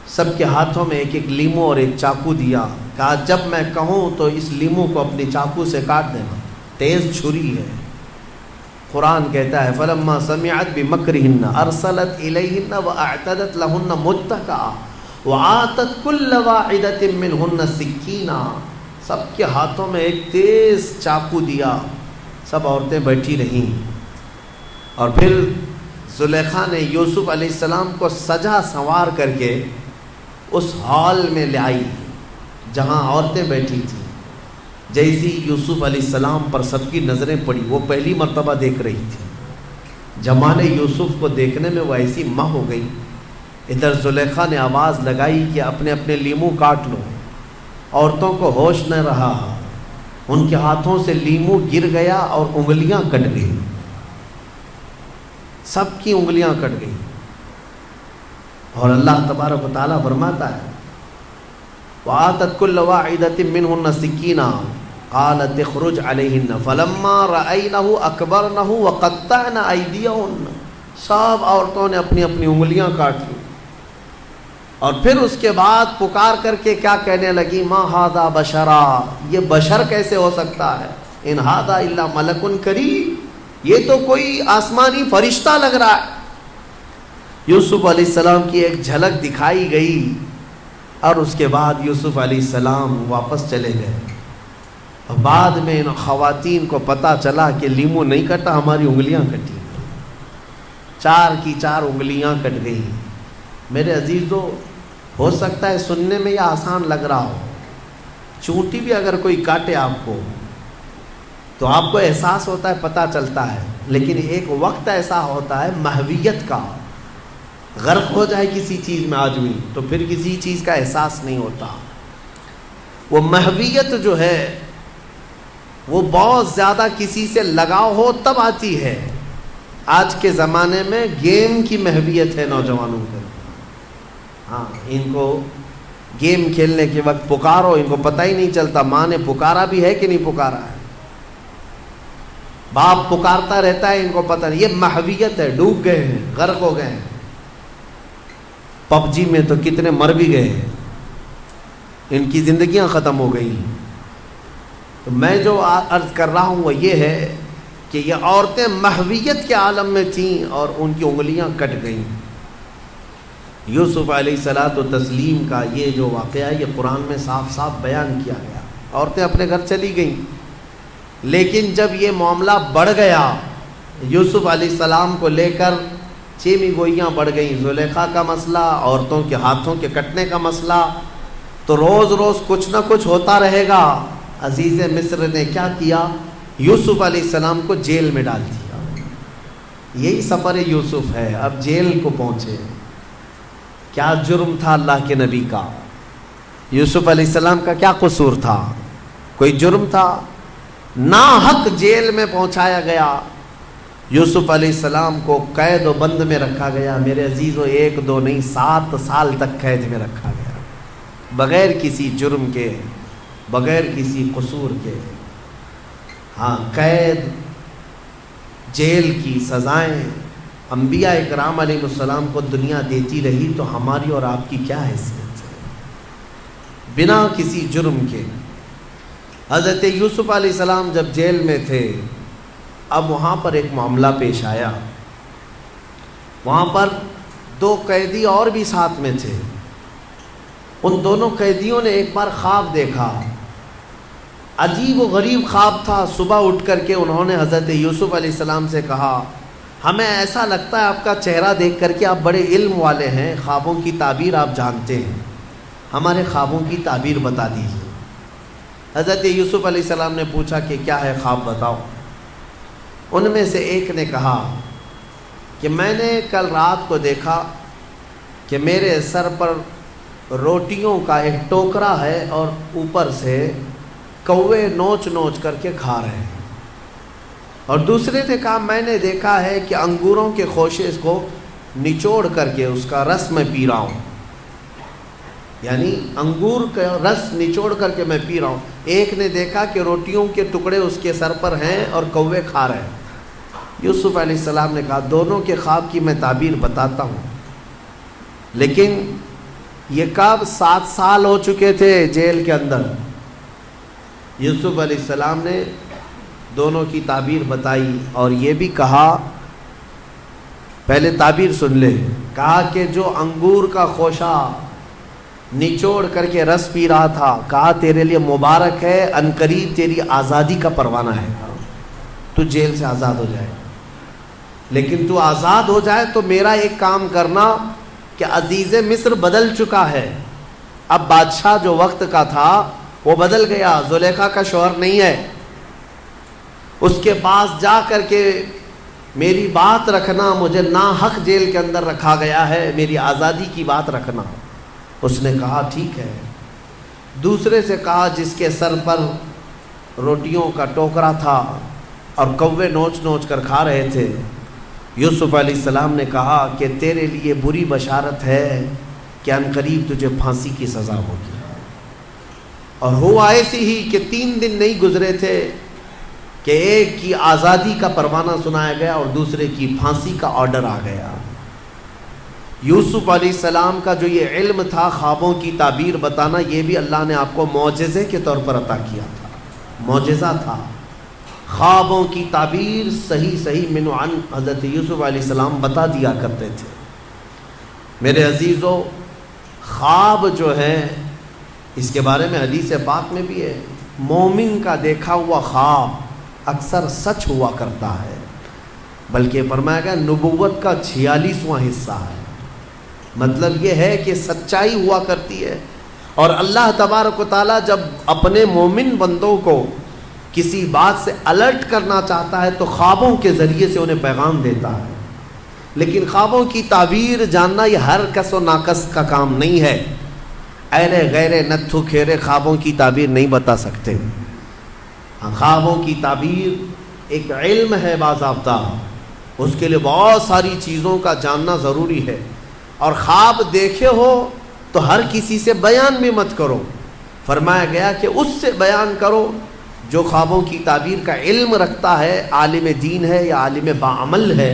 سب کے ہاتھوں میں ایک ایک لیمو اور ایک چاقو دیا، کہا جب میں کہوں تو اس لیمو کو اپنی چاقو سے کاٹ دینا، تیز چھری ہے۔ قرآن کہتا ہے فَلَمَّا سَمِعَتْ بِمَكْرِهِنَّ أَرْسَلَتْ إِلَيْهِنَّ وَأَعْتَدَتْ لَهُنَّ مُتَّكَأً وَآتَتْ كُلَّ وَاحِدَةٍ مِّنْهُنَّ سِكِّينًا، سب کے ہاتھوں میں ایک تیز چاقو دیا، سب عورتیں بیٹھی رہیں۔ اور پھر زلیخا نے یوسف علیہ السلام کو سجا سنوار کر کے اس ہال میں لے آئی جہاں عورتیں بیٹھی تھیں۔ جیسی یوسف علیہ السلام پر سب کی نظریں پڑی، وہ پہلی مرتبہ دیکھ رہی تھی، جمال یوسف کو دیکھنے میں وہ ایسی مہ ہو گئی۔ ادھر زلیخا نے آواز لگائی کہ اپنے اپنے لیمو کاٹ لو۔ عورتوں کو ہوش نہ رہا، ان کے ہاتھوں سے لیمو گر گیا اور انگلیاں کٹ گئی، سب کی انگلیاں کٹ گئی۔ اور اللہ تبارک و تعالیٰ فرماتا ہے وآتت كل واحدة منهن سكينا قالت اخرج عليهن فلما رأينه أكبرنه وقطعن أيديهن. سب عورتوں نے اپنی اپنی انگلیاں کاٹ لی اور پھر اس کے بعد پکار کر کے کیا کہنے لگی، ما ھذا بشرا، یہ بشر کیسے ہو سکتا ہے، ان ھذا الا ملک کریم، یہ تو کوئی آسمانی فرشتہ لگ رہا ہے. یوسف علیہ السلام کی ایک جھلک دکھائی گئی اور اس کے بعد یوسف علیہ السلام واپس چلے گئے. بعد میں ان خواتین کو پتہ چلا کہ لیمو نہیں کٹا، ہماری انگلیاں کٹی، 4 کی 4 انگلیاں کٹ گئی. میرے عزیزو، ہو سکتا ہے سننے میں یہ آسان لگ رہا ہو، چونٹی بھی اگر کوئی کاٹے آپ کو تو آپ کو احساس ہوتا ہے، پتہ چلتا ہے، لیکن ایک وقت ایسا ہوتا ہے محویت کا، غرق ہو جائے کسی چیز میں آدمی تو پھر کسی چیز کا احساس نہیں ہوتا. وہ محویت جو ہے وہ بہت زیادہ کسی سے لگاؤ ہو تب آتی ہے. آج کے زمانے میں گیم کی محویت ہے نوجوانوں کو. ہاں، ان کو گیم کھیلنے کے وقت پکارو، ان کو پتہ ہی نہیں چلتا ماں نے پکارا بھی ہے کہ نہیں پکارا ہے. باپ پکارتا رہتا ہے، ان کو پتہ نہیں. یہ محویت ہے، ڈوب گئے ہیں، غرق ہو گئے ہیں. پب جی میں تو کتنے مر بھی گئے ہیں، ان کی زندگیاں ختم ہو گئی. تو میں جو عرض کر رہا ہوں وہ یہ ہے کہ یہ عورتیں محویت کے عالم میں تھیں اور ان کی انگلیاں کٹ گئیں. یوسف علیہ الصلاۃ والتسلیم کا یہ جو واقعہ ہے یہ قرآن میں صاف صاف بیان کیا گیا. عورتیں اپنے گھر چلی گئیں، لیکن جب یہ معاملہ بڑھ گیا، یوسف علیہ السلام کو لے کر چیمی گوئیاں بڑھ گئیں. زلیخا کا مسئلہ، عورتوں کے ہاتھوں کے کٹنے کا مسئلہ، تو روز روز کچھ نہ کچھ ہوتا رہے گا. عزیز مصر نے کیا کیا، یوسف علیہ السلام کو جیل میں ڈال دیا. یہی سفر یوسف ہے. اب جیل کو پہنچے. کیا جرم تھا اللہ کے نبی کا؟ یوسف علیہ السلام کا کیا قصور تھا؟ کوئی جرم تھا؟ ناحق جیل میں پہنچایا گیا. یوسف علیہ السلام کو قید و بند میں رکھا گیا. میرے عزیزو، 1 2 نہیں 7 سال تک قید میں رکھا گیا، بغیر کسی جرم کے، بغیر کسی قصور کے. ہاں، قید، جیل کی سزائیں انبیاء اکرام علیہ السلام کو دنیا دیتی رہی تو ہماری اور آپ کی کیا حیثیت ہے؟ بنا کسی جرم کے. حضرت یوسف علیہ السلام جب جیل میں تھے، اب وہاں پر ایک معاملہ پیش آیا. وہاں پر 2 قیدی اور بھی ساتھ میں تھے. ان دونوں قیدیوں نے ایک بار خواب دیکھا. عجیب و غریب خواب تھا. صبح اٹھ کر کے انہوں نے حضرت یوسف علیہ السلام سے کہا، ہمیں ایسا لگتا ہے آپ کا چہرہ دیکھ کر کے آپ بڑے علم والے ہیں، خوابوں کی تعبیر آپ جانتے ہیں، ہمارے خوابوں کی تعبیر بتا دیجیے. حضرت یوسف علیہ السلام نے پوچھا کہ کیا ہے خواب بتاؤ. ان میں سے ایک نے کہا کہ میں نے کل رات کو دیکھا کہ میرے سر پر روٹیوں کا ایک ٹوکرا ہے اور اوپر سے کوے نوچ نوچ کر کے کھا رہے ہیں. اور دوسرے نے کہا میں نے دیکھا ہے کہ انگوروں کے خوشے کو نچوڑ کر کے اس کا رس میں پی رہا ہوں، یعنی انگور کا رس نچوڑ کر کے میں پی رہا ہوں. ایک نے دیکھا کہ روٹیوں کے ٹکڑے اس کے سر پر ہیں اور کوے کھا رہے ہیں. یوسف علیہ السلام نے کہا دونوں کے خواب کی میں تعبیر بتاتا ہوں، لیکن یہ کب 7 سال ہو چکے تھے جیل کے اندر. یوسف علیہ السلام نے دونوں کی تعبیر بتائی اور یہ بھی کہا، پہلے تعبیر سن لے. کہا کہ جو انگور کا خوشہ نچوڑ کر کے رس پی رہا تھا، کہا تیرے لیے مبارک ہے، عنقریب تیری آزادی کا پروانہ ہے، تو جیل سے آزاد ہو جائے. لیکن تو آزاد ہو جائے تو میرا ایک کام کرنا کہ عزیز مصر بدل چکا ہے. اب بادشاہ جو وقت کا تھا وہ بدل گیا، زلیخا کا شوہر نہیں ہے. اس کے پاس جا کر کے میری بات رکھنا، مجھے ناحق جیل کے اندر رکھا گیا ہے، میری آزادی کی بات رکھنا. اس نے کہا ٹھیک ہے. دوسرے سے کہا جس کے سر پر روٹیوں کا ٹوکرا تھا اور کوے نوچ نوچ کر کھا رہے تھے، یوسف علیہ السلام نے کہا کہ تیرے لیے بری بشارت ہے کہ عنقریب تجھے پھانسی کی سزا ہوگی. اور ہوا ایسی ہی کہ 3 دن نہیں گزرے تھے کہ ایک کی آزادی کا پروانہ سنایا گیا اور دوسرے کی پھانسی کا آرڈر آ گیا۔ یوسف علیہ السلام کا جو یہ علم تھا خوابوں کی تعبیر بتانا، یہ بھی اللہ نے آپ کو معجزے کے طور پر عطا کیا تھا، معجزہ تھا۔ خوابوں کی تعبیر صحیح من عن حضرت یوسف علیہ السلام بتا دیا کرتے تھے۔ میرے عزیزو، خواب جو ہے اس کے بارے میں حدیث پاک میں بھی ہے، مومن کا دیکھا ہوا خواب اکثر سچ ہوا کرتا ہے، بلکہ فرمایا گیا نبوت کا 46واں حصہ ہے۔ مطلب یہ ہے کہ سچائی ہوا کرتی ہے، اور اللہ تبارک و تعالیٰ جب اپنے مومن بندوں کو کسی بات سے الرٹ کرنا چاہتا ہے تو خوابوں کے ذریعے سے انہیں پیغام دیتا ہے۔ لیکن خوابوں کی تعبیر جاننا یہ ہر کس و ناکس کا کام نہیں ہے۔ ایرے غیرے نتھو کھیرے خوابوں کی تعبیر نہیں بتا سکتے۔ خوابوں کی تعبیر ایک علم ہے باضابطہ، اس کے لیے بہت ساری چیزوں کا جاننا ضروری ہے۔ اور خواب دیکھے ہو تو ہر کسی سے بیان بھی مت کرو، فرمایا گیا کہ اس سے بیان کرو جو خوابوں کی تعبیر کا علم رکھتا ہے، عالم دین ہے یا عالم باعمل ہے،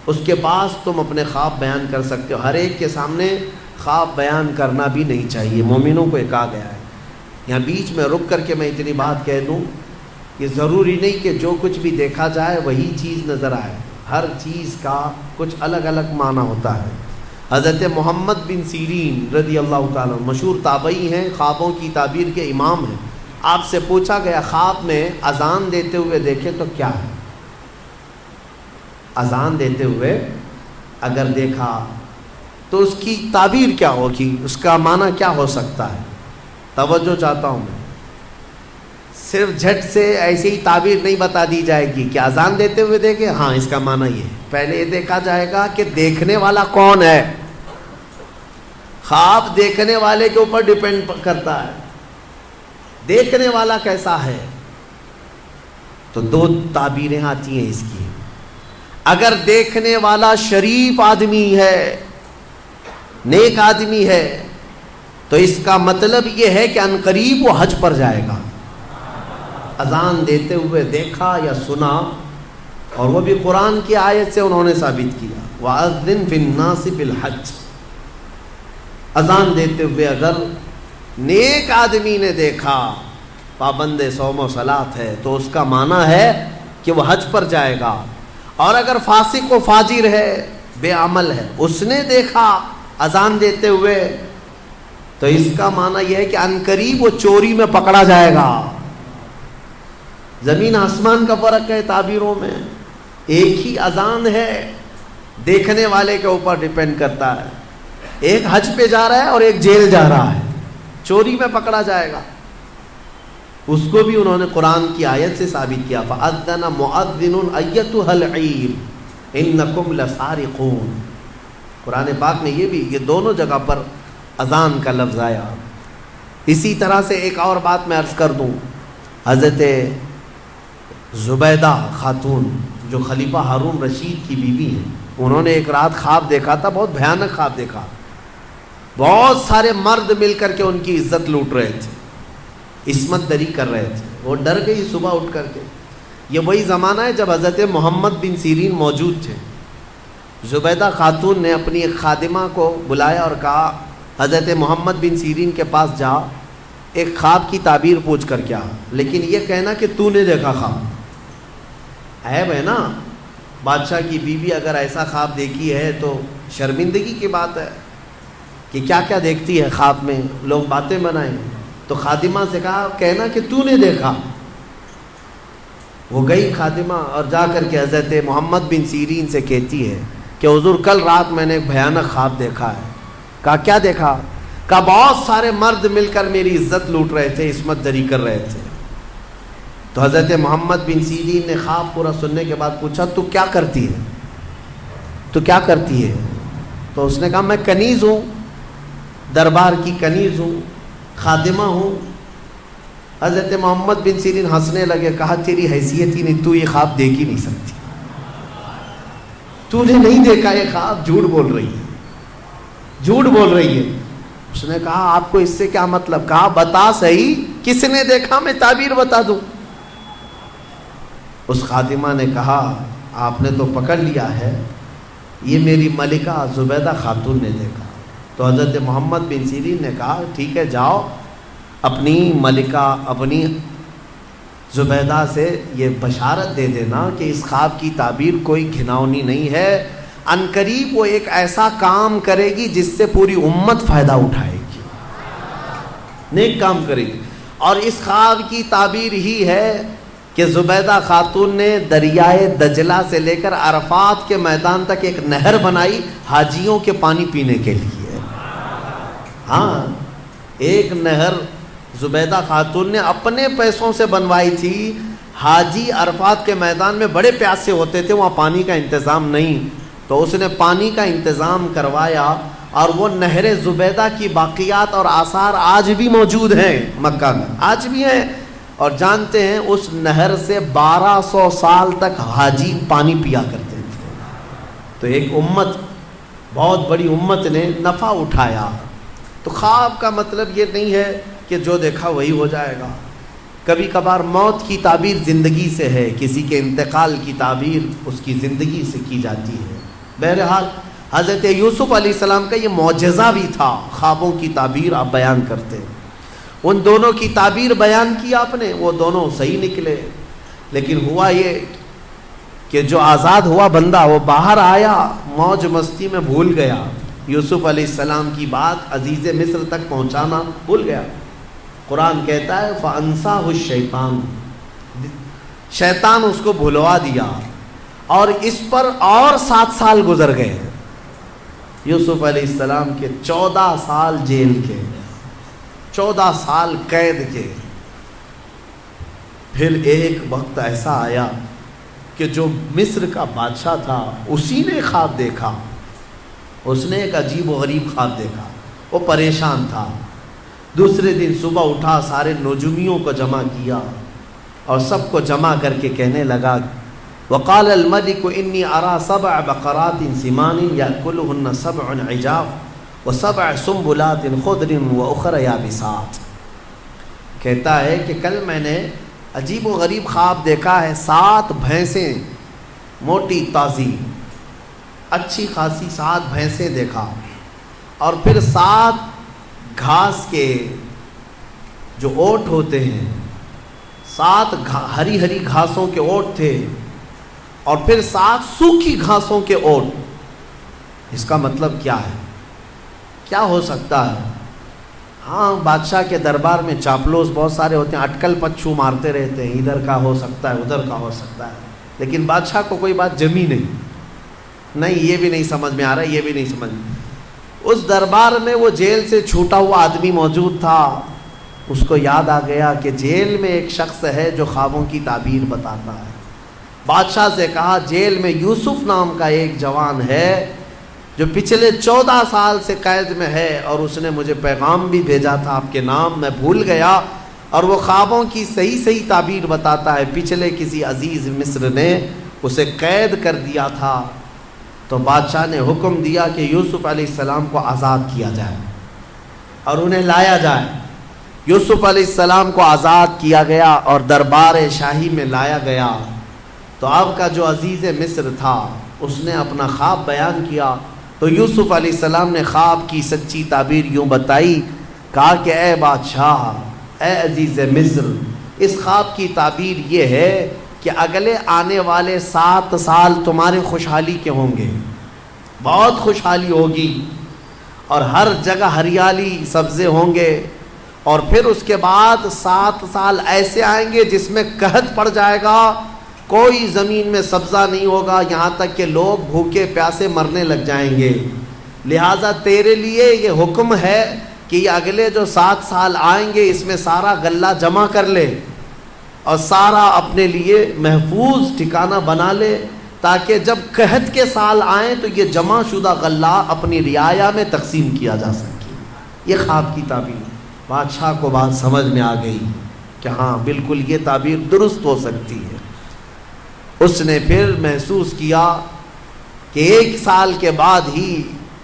اس کے پاس تم اپنے خواب بیان کر سکتے ہو۔ ہر ایک کے سامنے خواب بیان کرنا بھی نہیں چاہیے، مومنوں کو یہ کہا گیا ہے۔ یہاں بیچ میں رک کر کے میں اتنی بات کہہ دوں کہ ضروری نہیں کہ جو کچھ بھی دیکھا جائے وہی چیز نظر آئے، ہر چیز کا کچھ الگ الگ معنی ہوتا ہے۔ حضرت محمد بن سیرین رضی اللہ تعالیٰ مشہور تابعی ہیں، خوابوں کی تعبیر کے امام ہیں۔ آپ سے پوچھا گیا خواب میں اذان دیتے ہوئے دیکھے تو کیا ہے؟ اذان دیتے ہوئے اگر دیکھا تو اس کی تعبیر کیا ہوگی، اس کا معنی کیا ہو سکتا ہے؟ توجہ چاہتا ہوں میں، صرف جھٹ سے ایسی ہی تعبیر نہیں بتا دی جائے گی کہ اذان دیتے ہوئے دیکھے ہاں اس کا معنی یہ ہے۔ پہلے یہ دیکھا جائے گا کہ دیکھنے والا کون ہے۔ خواب دیکھنے والے کے اوپر ڈیپینڈ کرتا ہے، دیکھنے والا کیسا ہے۔ تو 2 تعبیریں آتی ہیں اس کی۔ اگر دیکھنے والا شریف آدمی ہے، نیک آدمی ہے، تو اس کا مطلب یہ ہے کہ عنقریب وہ حج پر جائے گا۔ اذان دیتے ہوئے دیکھا یا سنا، اور وہ بھی قرآن کی آیت سے انہوں نے ثابت کیا، وَأَذِّن فِي النَّاسِ بِالْحَجِّ۔ اذان دیتے ہوئے اگر نیک آدمی نے دیکھا، پابند صوم و صلاۃ ہے، تو اس کا معنی ہے کہ وہ حج پر جائے گا۔ اور اگر فاسق و فاجر ہے، بے عمل ہے، اس نے دیکھا اذان دیتے ہوئے، تو اس کا معنی یہ ہے کہ عنقریب وہ چوری میں پکڑا جائے گا۔ زمین آسمان کا فرق ہے تعبیروں میں، ایک ہی اذان ہے، دیکھنے والے کے اوپر ڈیپینڈ کرتا ہے۔ ایک حج پہ جا رہا ہے اور ایک جیل جا رہا ہے، چوری میں پکڑا جائے گا۔ اس کو بھی انہوں نے قرآن کی آیت سے ثابت کیا، فَأَذَّنَ مُؤَذِّنٌ أَيَّتُهَا الْعِيرُ إِنَّكُمْ لَسَارِقُونَ۔ قرآن پاک میں یہ دونوں جگہ پر اذان کا لفظ آیا۔ اسی طرح سے ایک اور بات میں عرض کر دوں، حضرت زبیدہ خاتون جو خلیفہ ہارون رشید کی بیوی ہیں، انہوں نے ایک رات خواب دیکھا تھا، بہت بھیانک خواب دیکھا۔ بہت سارے مرد مل کر کے ان کی عزت لوٹ رہے تھے، عصمت دری کر رہے تھے۔ وہ ڈر گئی صبح اٹھ کر کے۔ یہ وہی زمانہ ہے جب حضرت محمد بن سیرین موجود تھے۔ زبیدہ خاتون نے اپنی ایک خادمہ کو بلایا اور کہا حضرت محمد بن سیرین کے پاس جا، ایک خواب کی تعبیر پوچھ کر کیا، لیکن یہ کہنا کہ تو نے دیکھا خواب۔ عیب ہے نا، بادشاہ کی بیوی اگر ایسا خواب دیکھی ہے تو شرمندگی کی بات ہے کہ کیا کیا دیکھتی ہے خواب میں، لوگ باتیں بنائیں۔ تو خادمہ سے کہا کہنا کہ تو نے دیکھا۔ وہ گئی خادمہ اور جا کر کے حضرت محمد بن سیرین سے کہتی ہے کہ حضور کل رات میں نے ایک بھیانک خواب دیکھا ہے۔ کہا کیا دیکھا؟ کہا بہت سارے مرد مل کر میری عزت لوٹ رہے تھے، عصمت دری کر رہے تھے۔ تو حضرت محمد بن سیرین نے خواب پورا سننے کے بعد پوچھا تو کیا کرتی ہے؟ تو کیا کرتی ہے؟ تو اس نے کہا میں کنیز ہوں، دربار کی کنیز ہوں، خادمہ ہوں۔ حضرت محمد بن سیرین ہنسنے لگے، کہا تیری حیثیت ہی نہیں، تو یہ خواب دیکھ ہی نہیں سکتی، تو نے نہیں دیکھا یہ خواب، جھوٹ بول رہی ہے، جھوٹ بول رہی ہے۔ اس نے کہا آپ کو اس سے کیا مطلب؟ کہا بتا صحیح کس نے دیکھا میں تعبیر بتا دوں؟ اس خادمہ نے کہا آپ نے تو پکڑ لیا ہے، یہ میری ملکہ زبیدہ خاتون نے دیکھا۔ تو حضرت محمد بن سیرین نے کہا ٹھیک ہے، جاؤ اپنی ملکہ اپنی زبیدہ سے یہ بشارت دے دینا کہ اس خواب کی تعبیر کوئی گھناؤنی نہیں ہے، عنقریب وہ ایک ایسا کام کرے گی جس سے پوری امت فائدہ اٹھائے گی، نیک کام کرے گی۔ اور اس خواب کی تعبیر ہی ہے کہ زبیدہ خاتون نے دریائے دجلہ سے لے کر عرفات کے میدان تک ایک نہر بنائی حاجیوں کے پانی پینے کے لیے۔ ہاں، ایک نہر زبیدہ خاتون نے اپنے پیسوں سے بنوائی تھی۔ حاجی عرفات کے میدان میں بڑے پیاسے ہوتے تھے، وہاں پانی کا انتظام نہیں، تو اس نے پانی کا انتظام کروایا، اور وہ نہر زبیدہ کی باقیات اور آثار آج بھی موجود ہیں مکہ میں، آج بھی ہیں۔ اور جانتے ہیں اس نہر سے 1200 سال تک حاجی پانی پیا کرتے تھے۔ تو ایک امت، بہت بڑی امت نے نفع اٹھایا۔ تو خواب کا مطلب یہ نہیں ہے کہ جو دیکھا وہی ہو جائے گا۔ کبھی کبھار موت کی تعبیر زندگی سے ہے، کسی کے انتقال کی تعبیر اس کی زندگی سے کی جاتی ہے۔ بہرحال حضرت یوسف علیہ السلام کا یہ معجزہ بھی تھا، خوابوں کی تعبیر آپ بیان کرتے ہیں۔ ان دونوں کی تعبیر بیان کی آپ نے، وہ دونوں صحیح نکلے، لیکن ہوا یہ کہ جو آزاد ہوا بندہ وہ باہر آیا، موج مستی میں بھول گیا، یوسف علیہ السلام کی بات عزیز مصر تک پہنچانا بھول گیا۔ قرآن کہتا ہے فَأَنْسَاهُ الشَّيْطَانُ، شیطان اس کو بھلوا دیا، اور اس پر اور 7 سال گزر گئے۔ یوسف علیہ السلام کے 14 سال جیل کے، 14 سال قید کے۔ پھر ایک وقت ایسا آیا کہ جو مصر کا بادشاہ تھا اسی نے خواب دیکھا، اس نے ایک عجیب و غریب خواب دیکھا، وہ پریشان تھا۔ دوسرے دن صبح اٹھا، سارے نجومیوں کو جمع کیا اور سب کو جمع کر کے کہنے لگا وقال الملك انی ارى 7 بقرات سمان یاکلهن 7 عجاف و7 سنبلات خضر واخر یابسات۔ کہتا ہے کہ کل میں نے عجیب و غریب خواب دیکھا ہے، 7 بھینسیں موٹی تازی اچھی خاصی 7 بھینسیں دیکھا، اور پھر 7 گھاس کے جو اوٹ ہوتے ہیں، 7 ہری ہری گھاسوں کے اوٹ تھے، اور پھر 7 سوکھی گھاسوں کے اوٹ۔ اس کا مطلب کیا ہے؟ کیا ہو سکتا ہے؟ ہاں، بادشاہ کے دربار میں چاپلوس بہت سارے ہوتے ہیں، اٹکل پچھو مارتے رہتے ہیں، ادھر کا ہو سکتا ہے ادھر کا ہو سکتا ہے، لیکن بادشاہ کو کوئی بات جمی نہیں، یہ بھی نہیں سمجھ میں آ رہا ہے، یہ بھی نہیں سمجھ میں۔ اس دربار میں وہ جیل سے چھوٹا ہوا آدمی موجود تھا، اس کو یاد آ گیا کہ جیل میں ایک شخص ہے جو خوابوں کی تعبیر بتاتا ہے۔ بادشاہ سے کہا جیل میں یوسف نام کا ایک جوان ہے جو پچھلے 14 سال سے قید میں ہے، اور اس نے مجھے پیغام بھی بھیجا تھا آپ کے نام، میں بھول گیا، اور وہ خوابوں کی صحیح تعبیر بتاتا ہے۔ پچھلے کسی عزیز مصر نے اسے قید کر دیا تھا، تو بادشاہ نے حکم دیا کہ یوسف علیہ السلام کو آزاد کیا جائے اور انہیں لایا جائے۔ یوسف علیہ السلام کو آزاد کیا گیا اور دربار شاہی میں لایا گیا۔ تو آپ کا جو عزیز مصر تھا اس نے اپنا خواب بیان کیا، تو یوسف علیہ السلام نے خواب کی سچی تعبیر یوں بتائی، کہا کہ اے بادشاہ، اے عزیز مصر، اس خواب کی تعبیر یہ ہے کہ اگلے آنے والے 7 سال تمہارے خوشحالی کے ہوں گے، بہت خوشحالی ہوگی، اور ہر جگہ ہریالی سبزے ہوں گے، اور پھر اس کے بعد 7 سال ایسے آئیں گے جس میں قحط پڑ جائے گا، کوئی زمین میں سبزہ نہیں ہوگا، یہاں تک کہ لوگ بھوکے پیاسے مرنے لگ جائیں گے۔ لہٰذا تیرے لیے یہ حکم ہے کہ یہ اگلے جو 7 سال آئیں گے اس میں سارا غلہ جمع کر لے اور سارا اپنے لیے محفوظ ٹھکانہ بنا لے، تاکہ جب قحط کے سال آئیں تو یہ جمع شدہ غلہ اپنی رعایا میں تقسیم کیا جا سکے۔ یہ خواب کی تعبیر۔ بادشاہ کو بات سمجھ میں آ گئی کہ ہاں بالکل یہ تعبیر درست ہو سکتی ہے۔ اس نے پھر محسوس کیا کہ 1 سال کے بعد ہی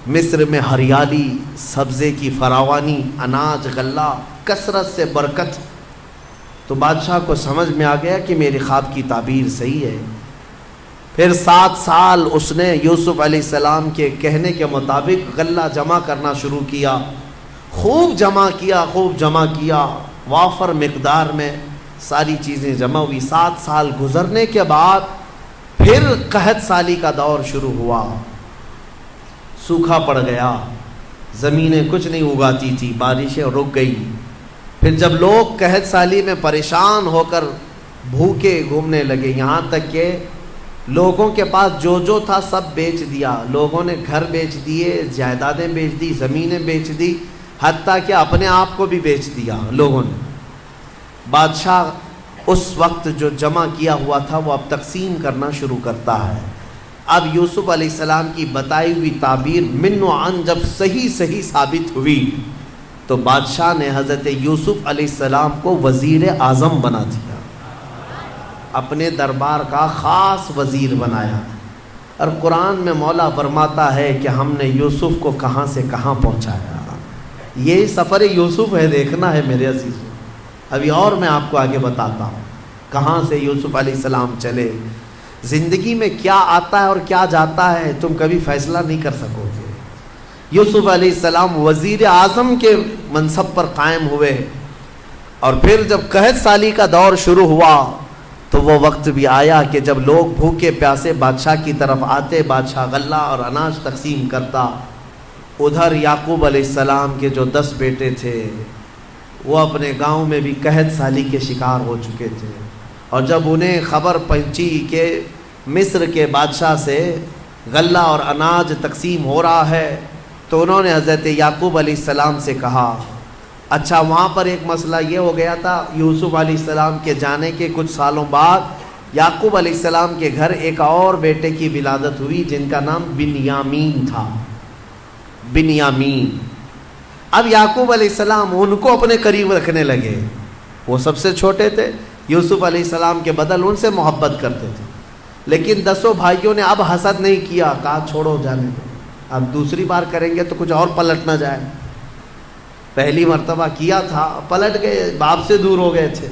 مصر میں ہریالی، سبزے کی فراوانی، اناج غلہ، کثرت سے برکت تو بادشاہ کو سمجھ میں آ گیا کہ میری خواب کی تعبیر صحیح ہے۔ پھر 7 سال اس نے یوسف علیہ السلام کے کہنے کے مطابق غلہ جمع کرنا شروع کیا، خوب جمع کیا، وافر مقدار میں ساری چیزیں جمع ہوئی۔ 7 سال گزرنے کے بعد پھر قحط سالی کا دور شروع ہوا، سوکھا پڑ گیا، زمینیں کچھ نہیں اگاتی تھی، بارشیں رک گئی۔ پھر جب لوگ قحط سالی میں پریشان ہو کر بھوکے گھومنے لگے، یہاں تک کہ لوگوں کے پاس جو تھا سب بیچ دیا، لوگوں نے گھر بیچ دیے، جائیدادیں بیچ دی، زمینیں بیچ دی، حتیٰ کہ اپنے آپ کو بھی بیچ دیا لوگوں نے۔ بادشاہ اس وقت جو جمع کیا ہوا تھا وہ اب تقسیم کرنا شروع کرتا ہے۔ اب یوسف علیہ السلام کی بتائی ہوئی تعبیر من و عن جب صحیح ثابت ہوئی تو بادشاہ نے حضرت یوسف علیہ السلام کو وزیر اعظم بنا دیا، اپنے دربار کا خاص وزیر بنایا۔ اور قرآن میں مولا فرماتا ہے کہ ہم نے یوسف کو کہاں سے کہاں پہنچایا۔ یہ سفر یوسف ہے، دیکھنا ہے میرے عزیزوں۔ ابھی اور میں آپ کو آگے بتاتا ہوں کہاں سے یوسف علیہ السلام چلے۔ زندگی میں کیا آتا ہے اور کیا جاتا ہے تم کبھی فیصلہ نہیں کر سکو گے۔ یوسف علیہ السلام وزیر اعظم کے منصب پر قائم ہوئے، اور پھر جب قحط سالی کا دور شروع ہوا تو وہ وقت بھی آیا کہ جب لوگ بھوکے پیاسے بادشاہ کی طرف آتے، بادشاہ غلہ اور اناج تقسیم کرتا۔ ادھر یعقوب علیہ السلام کے جو 10 بیٹے تھے وہ اپنے گاؤں میں بھی قحط سالی کے شکار ہو چکے تھے، اور جب انہیں خبر پہنچی کہ مصر کے بادشاہ سے غلہ اور اناج تقسیم ہو رہا ہے تو انہوں نے حضرت یعقوب علیہ السلام سے کہا، اچھا وہاں پر ایک مسئلہ یہ ہو گیا تھا، یوسف علیہ السلام کے جانے کے کچھ سالوں بعد یعقوب علیہ السلام کے گھر ایک اور بیٹے کی ولادت ہوئی جن کا نام بنیامین تھا، بنیامین۔ اب یعقوب علیہ السلام ان کو اپنے قریب رکھنے لگے، وہ سب سے چھوٹے تھے، یوسف علیہ السلام کے بدل ان سے محبت کرتے تھے، لیکن 10 بھائیوں نے اب حسد نہیں کیا، کہا چھوڑو جانے دو، اب دوسری بار کریں گے تو کچھ اور پلٹ نہ جائے۔ پہلی مرتبہ کیا تھا، پلٹ گئے، باپ سے دور ہو گئے تھے۔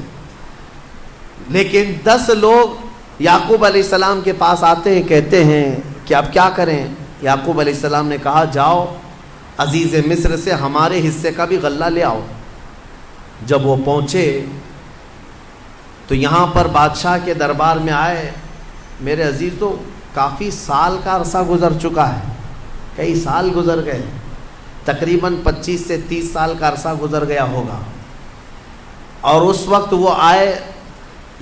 لیکن 10 لوگ یعقوب علیہ السلام کے پاس آتے ہیں، کہتے ہیں کہ اب کیا کریں۔ یعقوب علیہ السلام نے کہا جاؤ عزیز مصر سے ہمارے حصے کا بھی غلہ لے آؤ۔ جب وہ پہنچے تو یہاں پر بادشاہ کے دربار میں آئے۔ میرے عزیزوں کافی سال کا عرصہ گزر چکا ہے، کئی سال گزر گئے، تقریباً 25 سے 30 سال کا عرصہ گزر گیا ہوگا، اور اس وقت وہ آئے۔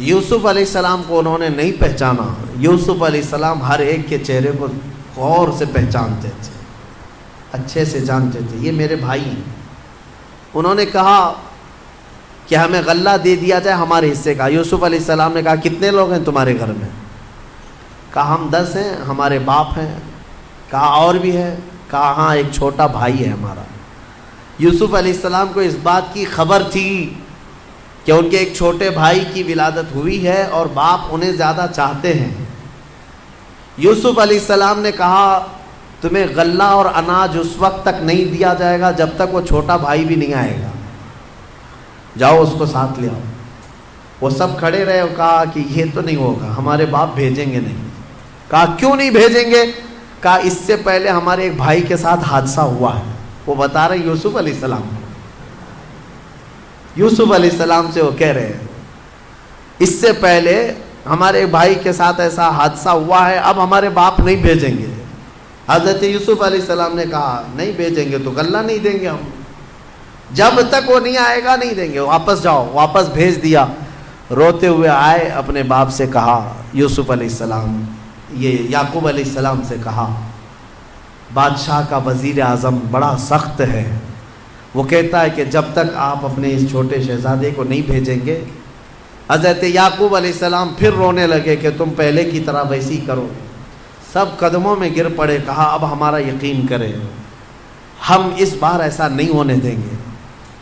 یوسف علیہ السلام کو انہوں نے نہیں پہچانا۔ یوسف علیہ السلام ہر ایک کے چہرے کو غور سے پہچانتے تھے، اچھے سے جانتے تھے، یہ میرے بھائی ہیں۔ انہوں نے کہا کہ ہمیں غلہ دے دیا جائے ہمارے حصے کا۔ یوسف علیہ السلام نے کہا کتنے لوگ ہیں تمہارے گھر میں؟ کہا ہم 10 ہیں، ہمارے باپ ہیں۔ کہا اور بھی ہے؟ کہا ہاں ایک چھوٹا بھائی ہے ہمارا۔ یوسف علیہ السلام کو اس بات کی خبر تھی کہ ان کے ایک چھوٹے بھائی کی ولادت ہوئی ہے اور باپ انہیں زیادہ چاہتے ہیں۔ یوسف علیہ السلام نے کہا تمہیں غلہ اور اناج اس وقت تک نہیں دیا جائے گا جب تک وہ چھوٹا بھائی بھی نہیں آئے گا، جاؤ اس کو ساتھ لے آؤ۔ وہ سب کھڑے رہے اور کہا کہ یہ تو نہیں ہوگا، ہمارے باپ بھیجیں گے نہیں۔ کہا کیوں نہیں بھیجیں گے؟ کہا اس سے پہلے ہمارے ایک بھائی کے ساتھ حادثہ ہوا ہے۔ وہ بتا رہے یوسف علیہ السلام، یوسف علیہ السلام سے وہ کہہ رہے ہیں اس سے پہلے ہمارے بھائی کے ساتھ ایسا حادثہ ہوا ہے، اب ہمارے باپ نہیں بھیجیں گے۔ حضرت یوسف علیہ السلام نے کہا نہیں بھیجیں گے تو غلہ نہیں دیں گے ہم، جب تک وہ نہیں آئے گا نہیں دیں گے، واپس جاؤ۔ واپس بھیج دیا۔ روتے ہوئے آئے، اپنے باپ سے کہا، یوسف علیہ السلام یہ یعقوب علیہ السلام سے کہا بادشاہ کا وزیر اعظم بڑا سخت ہے، وہ کہتا ہے کہ جب تک آپ اپنے اس چھوٹے شہزادے کو نہیں بھیجیں گے۔ حضرت یعقوب علیہ السلام پھر رونے لگے کہ تم پہلے کی طرح ویسی کرو۔ سب قدموں میں گر پڑے، کہا اب ہمارا یقین کرے، ہم اس بار ایسا نہیں ہونے دیں گے۔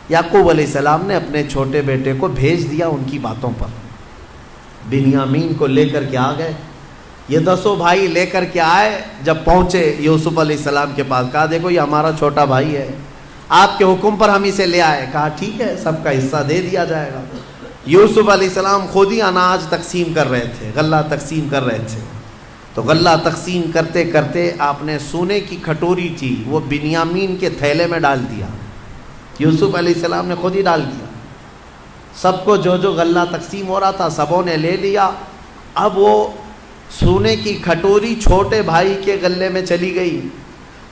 یعقوب علیہ السلام نے اپنے چھوٹے بیٹے کو بھیج دیا ان کی باتوں پر، بنیامین کو لے کر کے آ گئے۔ یہ 10 بھائی لے کر کے آئے، جب پہنچے یوسف علیہ السلام کے پاس، کہا دیکھو یہ ہمارا چھوٹا بھائی ہے، آپ کے حکم پر ہم اسے لے آئے۔ کہا ٹھیک ہے، سب کا حصہ دے دیا جائے گا۔ یوسف علیہ السلام خود ہی اناج تقسیم کر رہے تھے، غلہ تقسیم کر رہے تھے، تو غلہ تقسیم کرتے کرتے آپ نے سونے کی کھٹوری تھی وہ بنیامین کے تھیلے میں ڈال دیا، یوسف علیہ السلام نے خود ہی ڈال دیا۔ سب کو جو جو غلہ تقسیم ہو رہا تھا سبوں نے لے لیا۔ اب وہ سونے کی کھٹوری چھوٹے بھائی کے غلے میں چلی گئی۔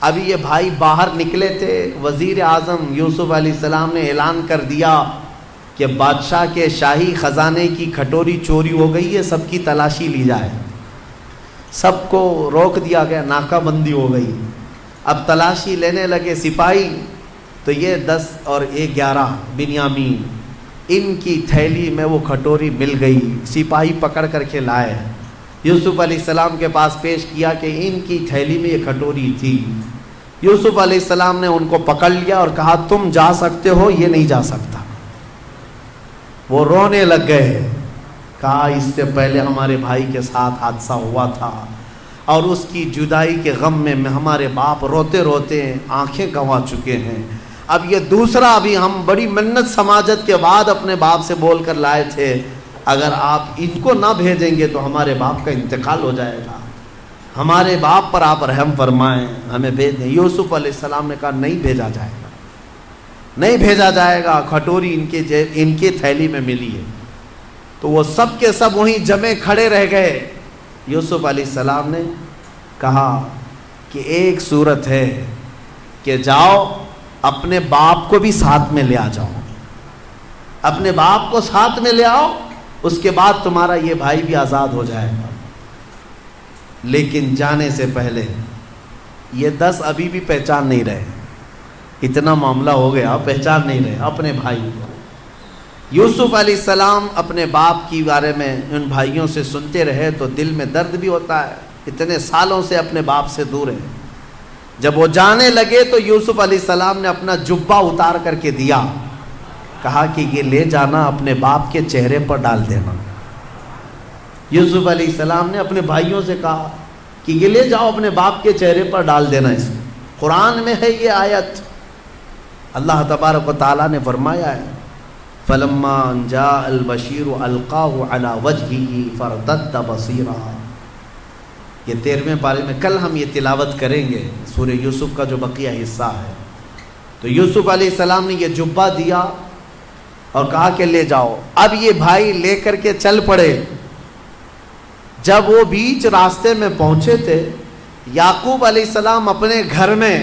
ابھی یہ بھائی باہر نکلے تھے، وزیر اعظم یوسف علیہ السلام نے اعلان کر دیا کہ بادشاہ کے شاہی خزانے کی کھٹوری چوری ہو گئی ہے، سب کی تلاشی لی جائے۔ سب کو روک دیا گیا، ناکہ بندی ہو گئی۔ اب تلاشی لینے لگے سپاہی، تو یہ 10 اور 11 بنیامین، ان کی تھیلی میں وہ کھٹوری مل گئی۔ سپاہی پکڑ کر کے لائے، یوسف علیہ السلام کے پاس پیش کیا کہ ان کی تھیلی میں یہ کھٹوری تھی۔ یوسف علیہ السلام نے ان کو پکڑ لیا اور کہا تم جا سکتے ہو، یہ نہیں جا سکتا۔ وہ رونے لگ گئے، کہا اس سے پہلے ہمارے بھائی کے ساتھ حادثہ ہوا تھا اور اس کی جدائی کے غم میں ہمارے باپ روتے روتے آنکھیں گنوا چکے ہیں، اب یہ دوسرا، ابھی ہم بڑی منت سماجت کے بعد اپنے باپ سے بول کر لائے تھے، اگر آپ ان کو نہ بھیجیں گے تو ہمارے باپ کا انتقال ہو جائے گا، ہمارے باپ پر آپ رحم فرمائیں، ہمیں بھیج دیں۔ یوسف علیہ السلام نے کہا نہیں بھیجا جائے گا، نہیں بھیجا جائے گا، کھٹوری ان کے تھیلی میں ملی ہے۔ تو وہ سب کے سب وہیں جمے کھڑے رہ گئے۔ یوسف علیہ السلام نے کہا کہ ایک صورت ہے کہ جاؤ اپنے باپ کو بھی ساتھ میں لے آ جاؤ، اپنے باپ کو ساتھ میں لے آؤ، اس کے بعد تمہارا یہ بھائی بھی آزاد ہو جائے گا۔ لیکن جانے سے پہلے یہ 10 ابھی بھی پہچان نہیں رہے، اتنا معاملہ ہو گیا، پہچان نہیں رہے اپنے بھائی کو۔ یوسف علیہ السلام اپنے باپ کی بارے میں ان بھائیوں سے سنتے رہے تو دل میں درد بھی ہوتا ہے، اتنے سالوں سے اپنے باپ سے دور ہیں۔ جب وہ جانے لگے تو یوسف علیہ السلام نے اپنا جبہ اتار کر کے دیا، کہا کہ یہ لے جانا اپنے باپ کے چہرے پر ڈال دینا۔ یوسف علیہ السلام نے اپنے بھائیوں سے کہا کہ یہ لے جاؤ اپنے باپ کے چہرے پر ڈال دینا۔ اس میں قرآن میں ہے یہ آیت، اللہ تبارک و تعالیٰ نے فرمایا ہے فَلَمَّا جَاءَ الْبَشِيرُ أَلْقَاهُ عَلَى وَجْهِهِ فَارْتَدَّ بَصِيرًا۔ یہ 13ویں پارے میں کل ہم یہ تلاوت کریں گے، سورہ یوسف کا جو بقیہ حصہ ہے۔ تو یوسف علیہ السلام نے یہ جبہ دیا اور کہا کہ لے جاؤ۔ اب یہ بھائی لے کر کے چل پڑے۔ جب وہ بیچ راستے میں پہنچے تھے، یعقوب علیہ السلام اپنے گھر میں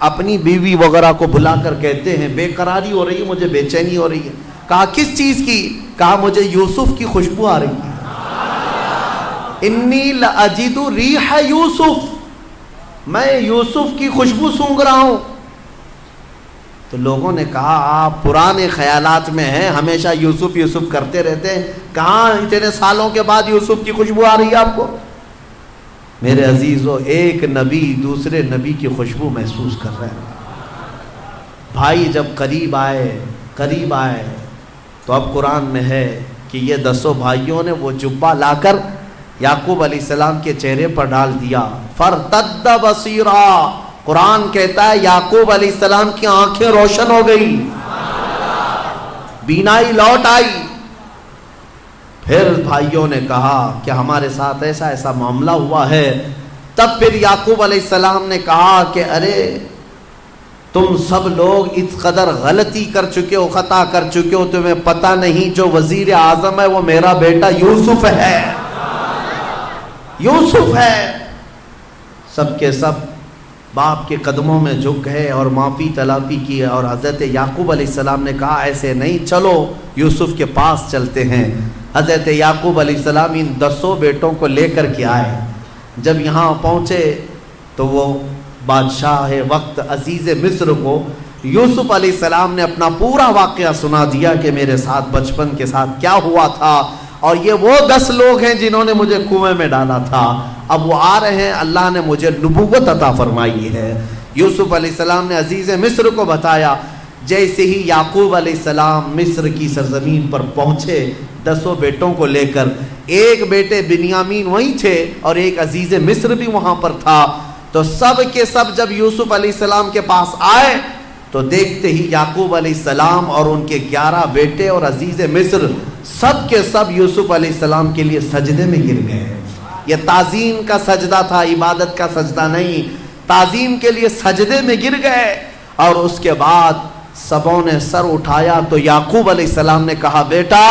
اپنی بیوی وغیرہ کو بلا کر کہتے ہیں بے قراری ہو رہی ہے، مجھے بے چینی ہو رہی ہے۔ کہا کس چیز کی؟ کہا مجھے یوسف کی خوشبو آ رہی ہے، انی لأجد ریح یوسف، میں یوسف کی خوشبو سونگھ رہا ہوں۔ تو لوگوں نے کہا آپ پرانے خیالات میں ہیں، ہمیشہ یوسف یوسف کرتے رہتے ہیں، کہاں اتنے سالوں کے بعد یوسف کی خوشبو آ رہی ہے آپ کو؟ میرے عزیزو، ایک نبی دوسرے نبی کی خوشبو محسوس کر رہے ہیں۔ بھائی جب قریب آئے تو اب قرآن میں ہے کہ یہ 10 بھائیوں نے وہ جبہ لا کر یعقوب علیہ السلام کے چہرے پر ڈال دیا۔ فَارْتَدَّ بَصِيرًا، قرآن کہتا ہے یعقوب علیہ السلام کی آنکھیں روشن ہو گئی، بینائی لوٹ آئی۔ پھر بھائیوں نے کہا کہ ہمارے ساتھ ایسا ایسا معاملہ ہوا ہے۔ تب پھر یعقوب علیہ السلام نے کہا کہ ارے تم سب لوگ اس قدر غلطی کر چکے ہو، خطا کر چکے ہو، تمہیں پتہ نہیں جو وزیر اعظم ہے وہ میرا بیٹا یوسف ہے، یوسف ہے۔ سب کے سب باپ کے قدموں میں جھک گئے اور معافی طلبی کی، اور حضرت یعقوب علیہ السلام نے کہا ایسے نہیں، چلو یوسف کے پاس چلتے ہیں۔ حضرت یعقوب علیہ السلام ان 10 بیٹوں کو لے کر کے آئے۔ جب یہاں پہنچے تو وہ بادشاہ وقت عزیز مصر کو یوسف علیہ السلام نے اپنا پورا واقعہ سنا دیا کہ میرے ساتھ بچپن کے ساتھ کیا ہوا تھا، اور یہ وہ 10 لوگ ہیں جنہوں نے مجھے کنویں میں ڈالا تھا، اب وہ آ رہے ہیں، اللہ نے مجھے نبوت عطا فرمائی ہے۔ یوسف علیہ السلام نے عزیز مصر کو بتایا۔ جیسے ہی یعقوب علیہ السلام مصر کی سرزمین پر پہنچے 10 بیٹوں کو لے کر، ایک بیٹے بنیامین وہیں تھے اور ایک عزیز مصر بھی وہاں پر تھا، تو سب کے سب جب یوسف علیہ السلام کے پاس آئے تو دیکھتے ہی یعقوب علیہ السلام اور ان کے 11 بیٹے اور عزیز مصر سب کے سب یوسف علیہ السلام کے لیے سجدے میں گر گئے۔ یہ تعظیم کا سجدہ تھا، عبادت کا سجدہ نہیں، تعظیم کے لیے سجدے میں گر گئے۔ اور اس کے بعد سبوں نے سر اٹھایا تو یعقوب علیہ السلام نے کہا بیٹا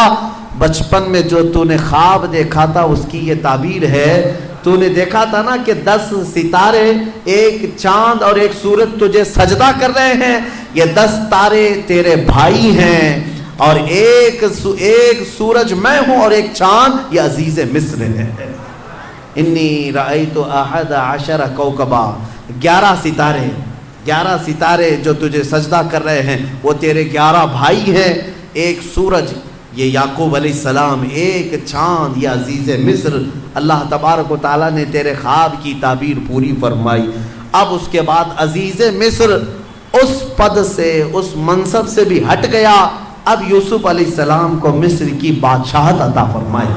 بچپن میں جو تو نے خواب دیکھا تھا اس کی یہ تعبیر ہے۔ تو نے دیکھا تھا نا کہ 10 ستارے، ایک چاند اور ایک سورج تجھے سجدہ کر رہے ہیں، یہ 10 تارے تیرے بھائی ہیں اور ایک سورج میں ہوں اور ایک چاند یہ عزیز مصر ہے۔ انی رأیت 11 کوکبا، 11 ستارے جو تجھے سجدہ کر رہے ہیں وہ تیرے 11 بھائی ہیں، ایک سورج یہ یعقوب علیہ السلام، ایک چاند یہ عزیز مصر۔ اللہ تبارک و تعالیٰ نے تیرے خواب کی تعبیر پوری فرمائی۔ اب اس کے بعد عزیز مصر اس پد سے، اس منصب سے بھی ہٹ گیا، اب یوسف علیہ السلام کو مصر کی بادشاہت عطا فرمائی۔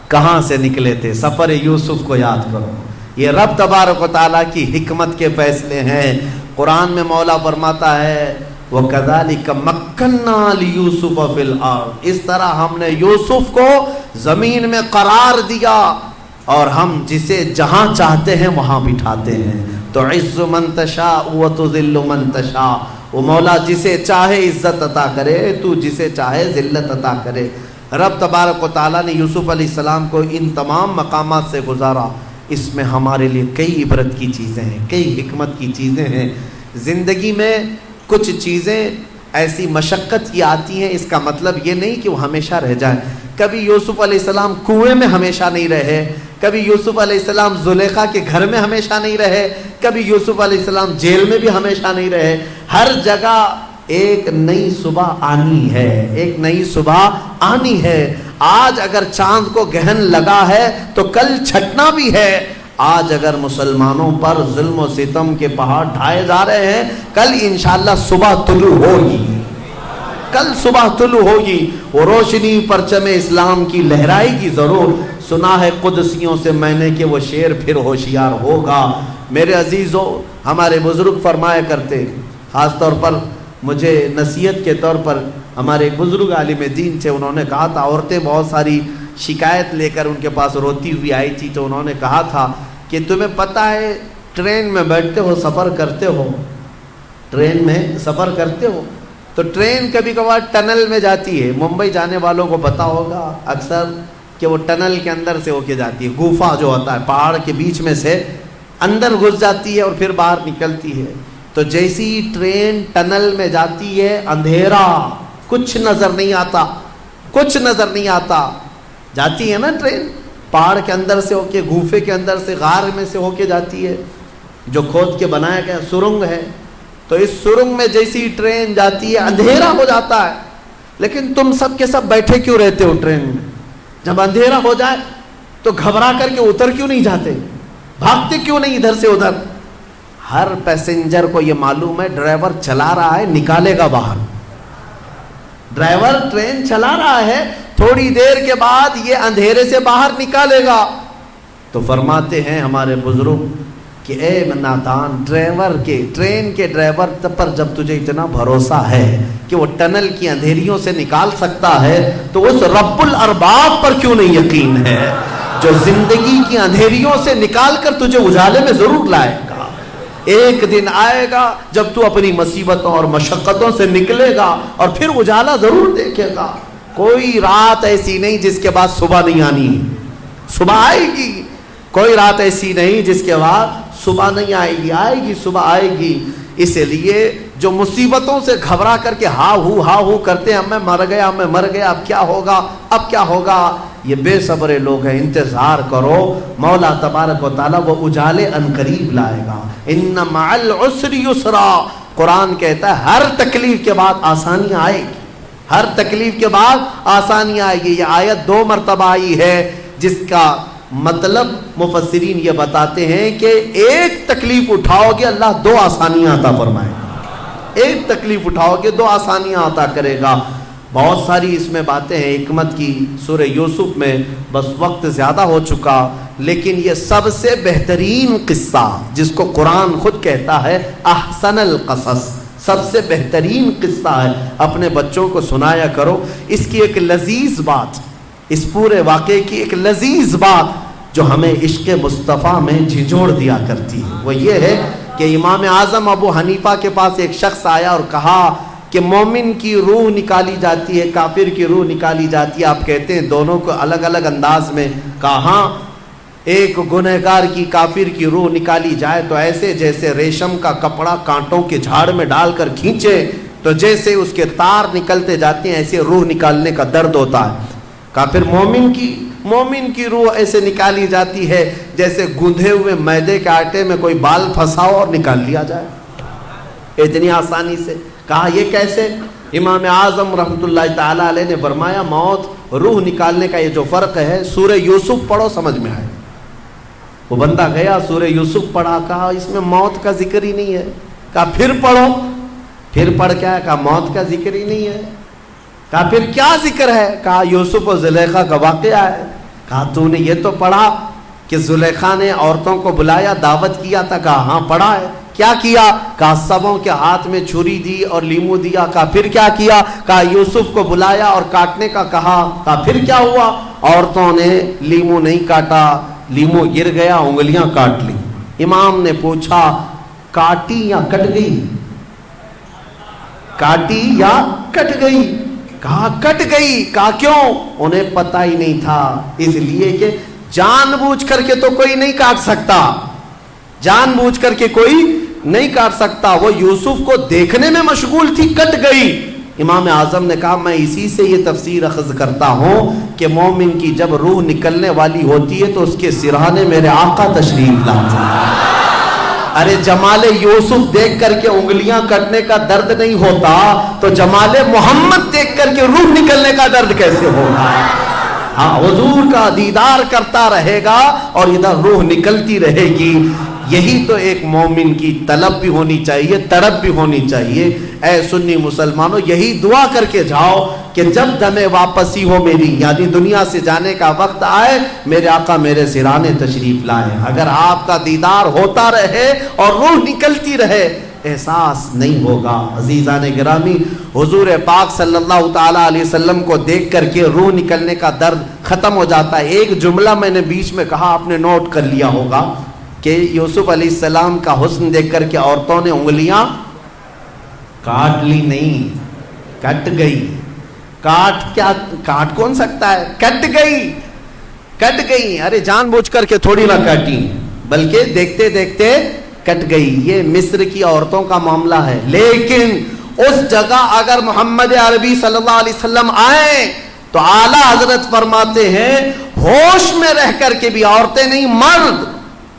کہاں سے نکلے تھے؟ سفر یوسف کو یاد کرو، یہ رب تبارک و تعالیٰ کی حکمت کے فیصلے ہیں۔ قرآن میں مولا فرماتا ہے وَكَذَلِكَ مَكَّنَّا لِيُوسُفَ فِي الْأَرْضِ، اس طرح ہم نے یوسف کو زمین میں قرار دیا اور ہم جسے جہاں چاہتے ہیں وہاں بٹھاتے ہیں۔ تُعِزُّ مَن تَشَاءُ وَتُذِلُّ مَن تَشَاءُ، وہ مولا جسے چاہے عزت عطا کرے، تو جسے چاہے ذلت عطا کرے۔ رب تبارک و تعالیٰ نے یوسف علیہ السلام کو ان تمام مقامات سے گزارا۔ اس میں ہمارے لیے کئی عبرت کی چیزیں ہیں، کئی حکمت کی چیزیں ہیں۔ زندگی میں کچھ چیزیں ایسی مشقت کی آتی ہیں، اس کا مطلب یہ نہیں کہ وہ ہمیشہ رہ جائیں۔ کبھی یوسف علیہ السلام کنویں میں ہمیشہ نہیں رہے، کبھی یوسف علیہ السلام زلیخا کے گھر میں ہمیشہ نہیں رہے، کبھی یوسف علیہ السلام جیل میں بھی ہمیشہ نہیں رہے۔ ہر جگہ ایک نئی صبح آنی ہے، ایک نئی صبح آنی ہے۔ آج اگر چاند کو گہن لگا ہے تو کل چھٹنا بھی ہے۔ آج اگر مسلمانوں پر ظلم و ستم کے پہاڑ ڈھائے جا رہے ہیں، کل انشاءاللہ صبح طلوع ہوگی، کل صبح طلوع ہوگی، وہ روشنی پرچم اسلام کی لہرائے گی ضرور۔ سنا ہے قدسیوں سے میں نے کہ وہ شیر پھر ہوشیار ہوگا۔ میرے عزیزو، ہمارے بزرگ فرمایا کرتے، خاص طور پر مجھے نصیحت کے طور پر ہمارے ایک بزرگ عالم دین تھے، انہوں نے کہا تھا، عورتیں بہت ساری شکایت لے کر ان کے پاس روتی ہوئی آئی تھی، تو انہوں نے کہا تھا کہ تمہیں پتہ ہے ٹرین میں بیٹھتے ہو، سفر کرتے ہو، ٹرین میں سفر کرتے ہو تو ٹرین کبھی کبھار ٹنل میں جاتی ہے۔ ممبئی جانے والوں کو پتہ ہوگا اکثر کہ وہ ٹنل کے اندر سے ہو کے جاتی ہے، گوفا جو ہوتا ہے پہاڑ کے بیچ میں سے اندر گھس جاتی ہے اور پھر باہر نکلتی ہے۔ تو جیسی ٹرین ٹنل میں جاتی ہے، اندھیرا، کچھ نظر نہیں آتا، کچھ نظر نہیں آتا، جاتی ہے نا ٹرین پہاڑ کے اندر سے ہو کے، گوفے کے اندر سے، غار میں سے ہو کے جاتی ہے، جو کھود کے بنایا گیا سرنگ ہے۔ تو اس سرنگ میں جیسی ٹرین جاتی ہے اندھیرا ہو جاتا ہے، لیکن تم سب کے سب بیٹھے کیوں رہتے ہو ٹرین میں؟ جب اندھیرا ہو جائے تو گھبرا کر کے اتر کیوں نہیں جاتے؟ بھاگتے کیوں نہیں ادھر سے ادھر؟ ہر پیسنجر کو یہ معلوم ہے ڈرائیور چلا رہا ہے، نکالے گا باہر۔ ڈرائیور ٹرین چلا رہا ہے، تھوڑی دیر کے بعد یہ اندھیرے سے باہر نکالے گا۔ تو فرماتے ہیں ہمارے بزرگ کہ اے نادان، ٹرین کے ڈرائیور پر جب تجھے اتنا بھروسہ ہے کہ وہ ٹنل کی اندھیریوں سے نکال سکتا ہے، تو اس رب الارباب پر کیوں نہیں یقین ہے جو زندگی کی اندھیریوں سے نکال کر تجھے اجالے میں ضرور لائے گا۔ ایک دن آئے گا جب تو اپنی مصیبتوں اور مشقتوں سے نکلے گا اور پھر اجالا ضرور دیکھے گا۔ کوئی رات ایسی نہیں جس کے بعد صبح نہیں آنی، صبح آئے گی۔ کوئی رات ایسی نہیں جس کے بعد صبح نہیں آئے گی، آئے گی، صبح آئے گی۔ اس لیے جو مصیبتوں سے گھبرا کر کے ہا ہو کرتے ہیں، میں مر گیا، میں مر گیا، اب کیا ہوگا، اب کیا ہوگا، یہ بے صبر لوگ ہیں۔ انتظار کرو، مولا تبارک و تعالیٰ وہ اجالے عنقریب لائے گا۔ ان مع العسر یسرا، قرآن کہتا ہے ہر تکلیف کے بعد آسانی آئے گی، ہر تکلیف کے بعد آسانی آئے گی۔ یہ آیت 2 مرتبہ آئی ہے، جس کا مطلب مفسرین یہ بتاتے ہیں کہ ایک تکلیف اٹھاؤ گے اللہ 2 آسانیاں عطا فرمائے گا، ایک تکلیف اٹھاؤ گے 2 آسانیاں عطا کرے گا۔ بہت ساری اس میں باتیں ہیں حکمت کی سورہ یوسف میں، بس وقت زیادہ ہو چکا، لیکن یہ سب سے بہترین قصہ جس کو قرآن خود کہتا ہے احسن القصص، سب سے بہترین قصہ ہے، اپنے بچوں کو سنایا کرو۔ اس کی ایک لذیذ بات، اس پورے واقعے کی ایک لذیذ بات جو ہمیں عشق مصطفیٰ میں جھنجھوڑ دیا کرتی ہے، وہ یہ ہے کہ امام اعظم ابو حنیفہ کے پاس ایک شخص آیا اور کہا کہ مومن کی روح نکالی جاتی ہے، کافر کی روح نکالی جاتی ہے، آپ کہتے ہیں دونوں کو الگ الگ انداز میں؟ کہا ہاں، ایک گنہگار کی کافر کی روح نکالی جائے تو ایسے جیسے ریشم کا کپڑا کانٹوں کے جھاڑ میں ڈال کر کھینچے تو جیسے اس کے تار نکلتے جاتے ہیں ایسے روح نکالنے کا درد ہوتا ہے۔ کافر مومن کی روح ایسے نکالی جاتی ہے جیسے گندھے ہوئے میدے کے آٹے میں کوئی بال پھنساؤ اور نکال لیا جائے، اتنی آسانی سے۔ کہا یہ کیسے؟ امام اعظم رحمۃ اللہ تعالی علیہ نے فرمایا موت روح نکالنے کا یہ جو فرق ہے، سورہ یوسف پڑھو سمجھ میں آئے۔ وہ بندہ گیا سورہ یوسف پڑھا، کہا اس میں موت کا ذکر ہی نہیں ہے۔ کہا پھر پڑھو، پھر پڑھ کیا ہے؟ کہا موت کا ذکر ہی نہیں ہے۔ کہا پھر کیا ذکر ہے؟ کہا یوسف و زلیخا کا واقعہ ہے۔ کہا تو نے یہ تو پڑھا کہ زلیخا نے عورتوں کو بلایا، دعوت کیا تھا؟ کہا ہاں پڑھا ہے۔ کیا کیا؟ کہا سبوں کے ہاتھ میں چھری دی اور لیمو دیا۔ کہا پھر کیا کیا؟ کہا یوسف کو بلایا اور کاٹنے کا کہا۔ کہا پھر کیا ہوا؟ عورتوں نے لیمو نہیں کاٹا، لیمو گر گیا، انگلیاں کاٹ لی۔ امام نے پوچھا کاٹی یا کٹ گئی؟ کاٹی یا کٹ گئی؟ کہا کٹ گئی۔ کہا کیوں؟ انہیں پتہ ہی نہیں تھا، اس لیے کہ جان بوجھ کر کے تو کوئی نہیں کاٹ سکتا، جان بوجھ کر کے کوئی نہیں کاٹ سکتا، وہ یوسف کو دیکھنے میں مشغول تھی، کٹ گئی۔ امام اعظم نے کہا میں اسی سے یہ تفسیر اخذ کرتا ہوں کہ مومن کی جب روح نکلنے والی ہوتی ہے تو اس کے سرہانے میرے آقا تشریف لاتے ہیں۔ ارے جمال یوسف دیکھ کر کے انگلیاں کٹنے کا درد نہیں ہوتا تو جمال محمد دیکھ کر کے روح نکلنے کا درد کیسے ہوگا؟ ہاں، حضور کا دیدار کرتا رہے گا اور ادھر روح نکلتی رہے گی۔ یہی تو ایک مومن کی طلب بھی ہونی چاہیے، تڑپ بھی ہونی چاہیے۔ اے سنی مسلمانوں، یہی دعا کر کے جاؤ کہ جب دم واپسی ہو میری، یعنی دنیا سے جانے کا وقت آئے، میرے آقا میرے سرانے تشریف لائے۔ اگر آپ کا دیدار ہوتا رہے اور روح نکلتی رہے، احساس نہیں ہوگا۔ عزیزان گرامی، حضور پاک صلی اللہ تعالی علیہ وسلم کو دیکھ کر کے روح نکلنے کا درد ختم ہو جاتا ہے۔ ایک جملہ میں نے بیچ میں کہا، آپ نے نوٹ کر لیا ہوگا کہ یوسف علیہ السلام کا حسن دیکھ کر کے عورتوں نے انگلیاں کاٹ لی نہیں، کٹ گئی۔ کاٹ کون سکتا ہے؟ کٹ گئی۔ ارے جان بوجھ کر کے تھوڑی نہ کاٹی، بلکہ دیکھتے دیکھتے کٹ گئی۔ یہ مصر کی عورتوں کا معاملہ ہے، لیکن اس جگہ اگر محمد عربی صلی اللہ علیہ وسلم آئے تو اعلیٰ حضرت فرماتے ہیں ہوش میں رہ کر کے بھی عورتیں نہیں، مرد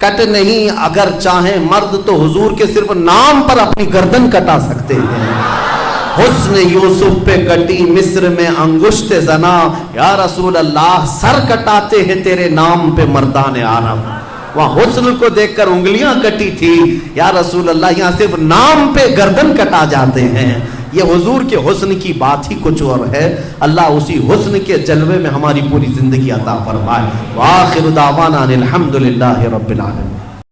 کٹ نہیں، اگر چاہیں مرد تو حضور کے صرف نام پر اپنی گردن کٹا سکتے ہیں۔ حسن یوسف پہ کٹی مصر میں انگشت زنا، یا رسول اللہ سر کٹاتے ہیں تیرے نام پہ مردان عرب۔ وہاں حسن کو دیکھ کر انگلیاں کٹی تھی، یا رسول اللہ یہاں صرف نام پہ گردن کٹا جاتے ہیں۔ یہ حضور کے حسن کی بات ہی کچھ اور ہے۔ اللہ اسی حسن کے جلوے میں ہماری پوری زندگی عطا فرمائے۔ وآخر دعوانا الحمدللہ رب العالمین۔